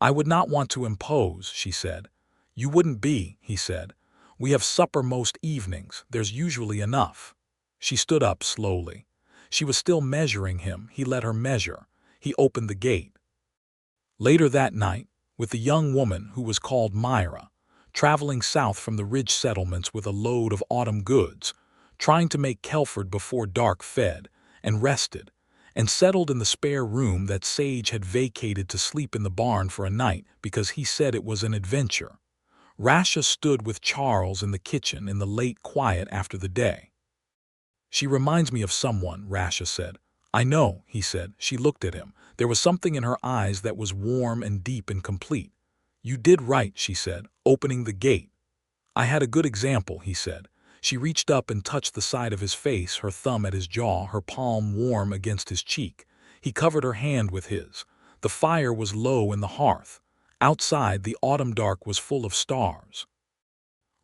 "I would not want to impose," she said. "You wouldn't be," he said. "We have supper most evenings. There's usually enough." She stood up slowly. She was still measuring him. He let her measure. He opened the gate. Later that night, with the young woman who was called Myra, traveling south from the ridge settlements with a load of autumn goods, trying to make Kelford before dark, fed and rested, and settled in the spare room that Sage had vacated to sleep in the barn for a night because he said it was an adventure. Rasha stood with Charles in the kitchen in the late quiet after the day. "She reminds me of someone," Rasha said. "I know," he said. She looked at him. There was something in her eyes that was warm and deep and complete. "You did right," she said, opening the gate. "I had a good example," he said. She reached up and touched the side of his face, her thumb at his jaw, her palm warm against his cheek. He covered her hand with his. The fire was low in the hearth. Outside, the autumn dark was full of stars.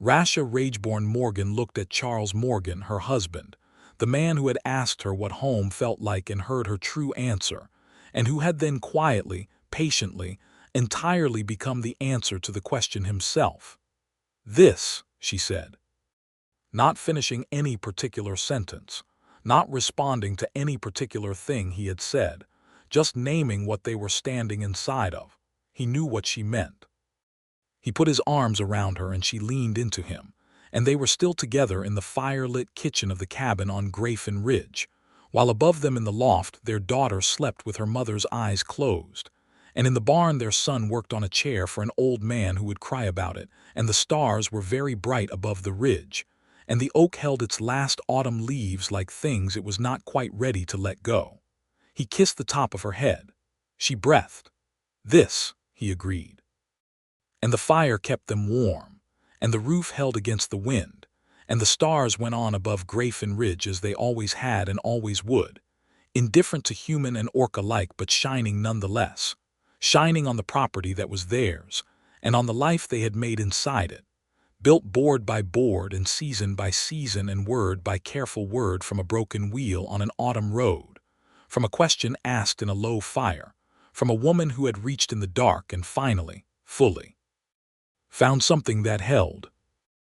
Rasha Rageborn Morgan looked at Charles Morgan, her husband, the man who had asked her what home felt like and heard her true answer, and who had then quietly, patiently, entirely become the answer to the question himself. "This," she said, not finishing any particular sentence, not responding to any particular thing he had said, just naming what they were standing inside of. He knew what she meant. He put his arms around her and she leaned into him, and they were still together in the fire-lit kitchen of the cabin on Grafin Ridge, while above them in the loft their daughter slept with her mother's eyes closed, and in the barn their son worked on a chair for an old man who would cry about it, and the stars were very bright above the ridge, and the oak held its last autumn leaves like things it was not quite ready to let go. He kissed the top of her head. She breathed. "This," he agreed. And the fire kept them warm, and the roof held against the wind, and the stars went on above Grafin Ridge as they always had and always would, indifferent to human and orc alike but shining nonetheless, shining on the property that was theirs, and on the life they had made inside it, built board by board and season by season and word by careful word from a broken wheel on an autumn road, from a question asked in a low fire, from a woman who had reached in the dark and finally, fully, found something that held.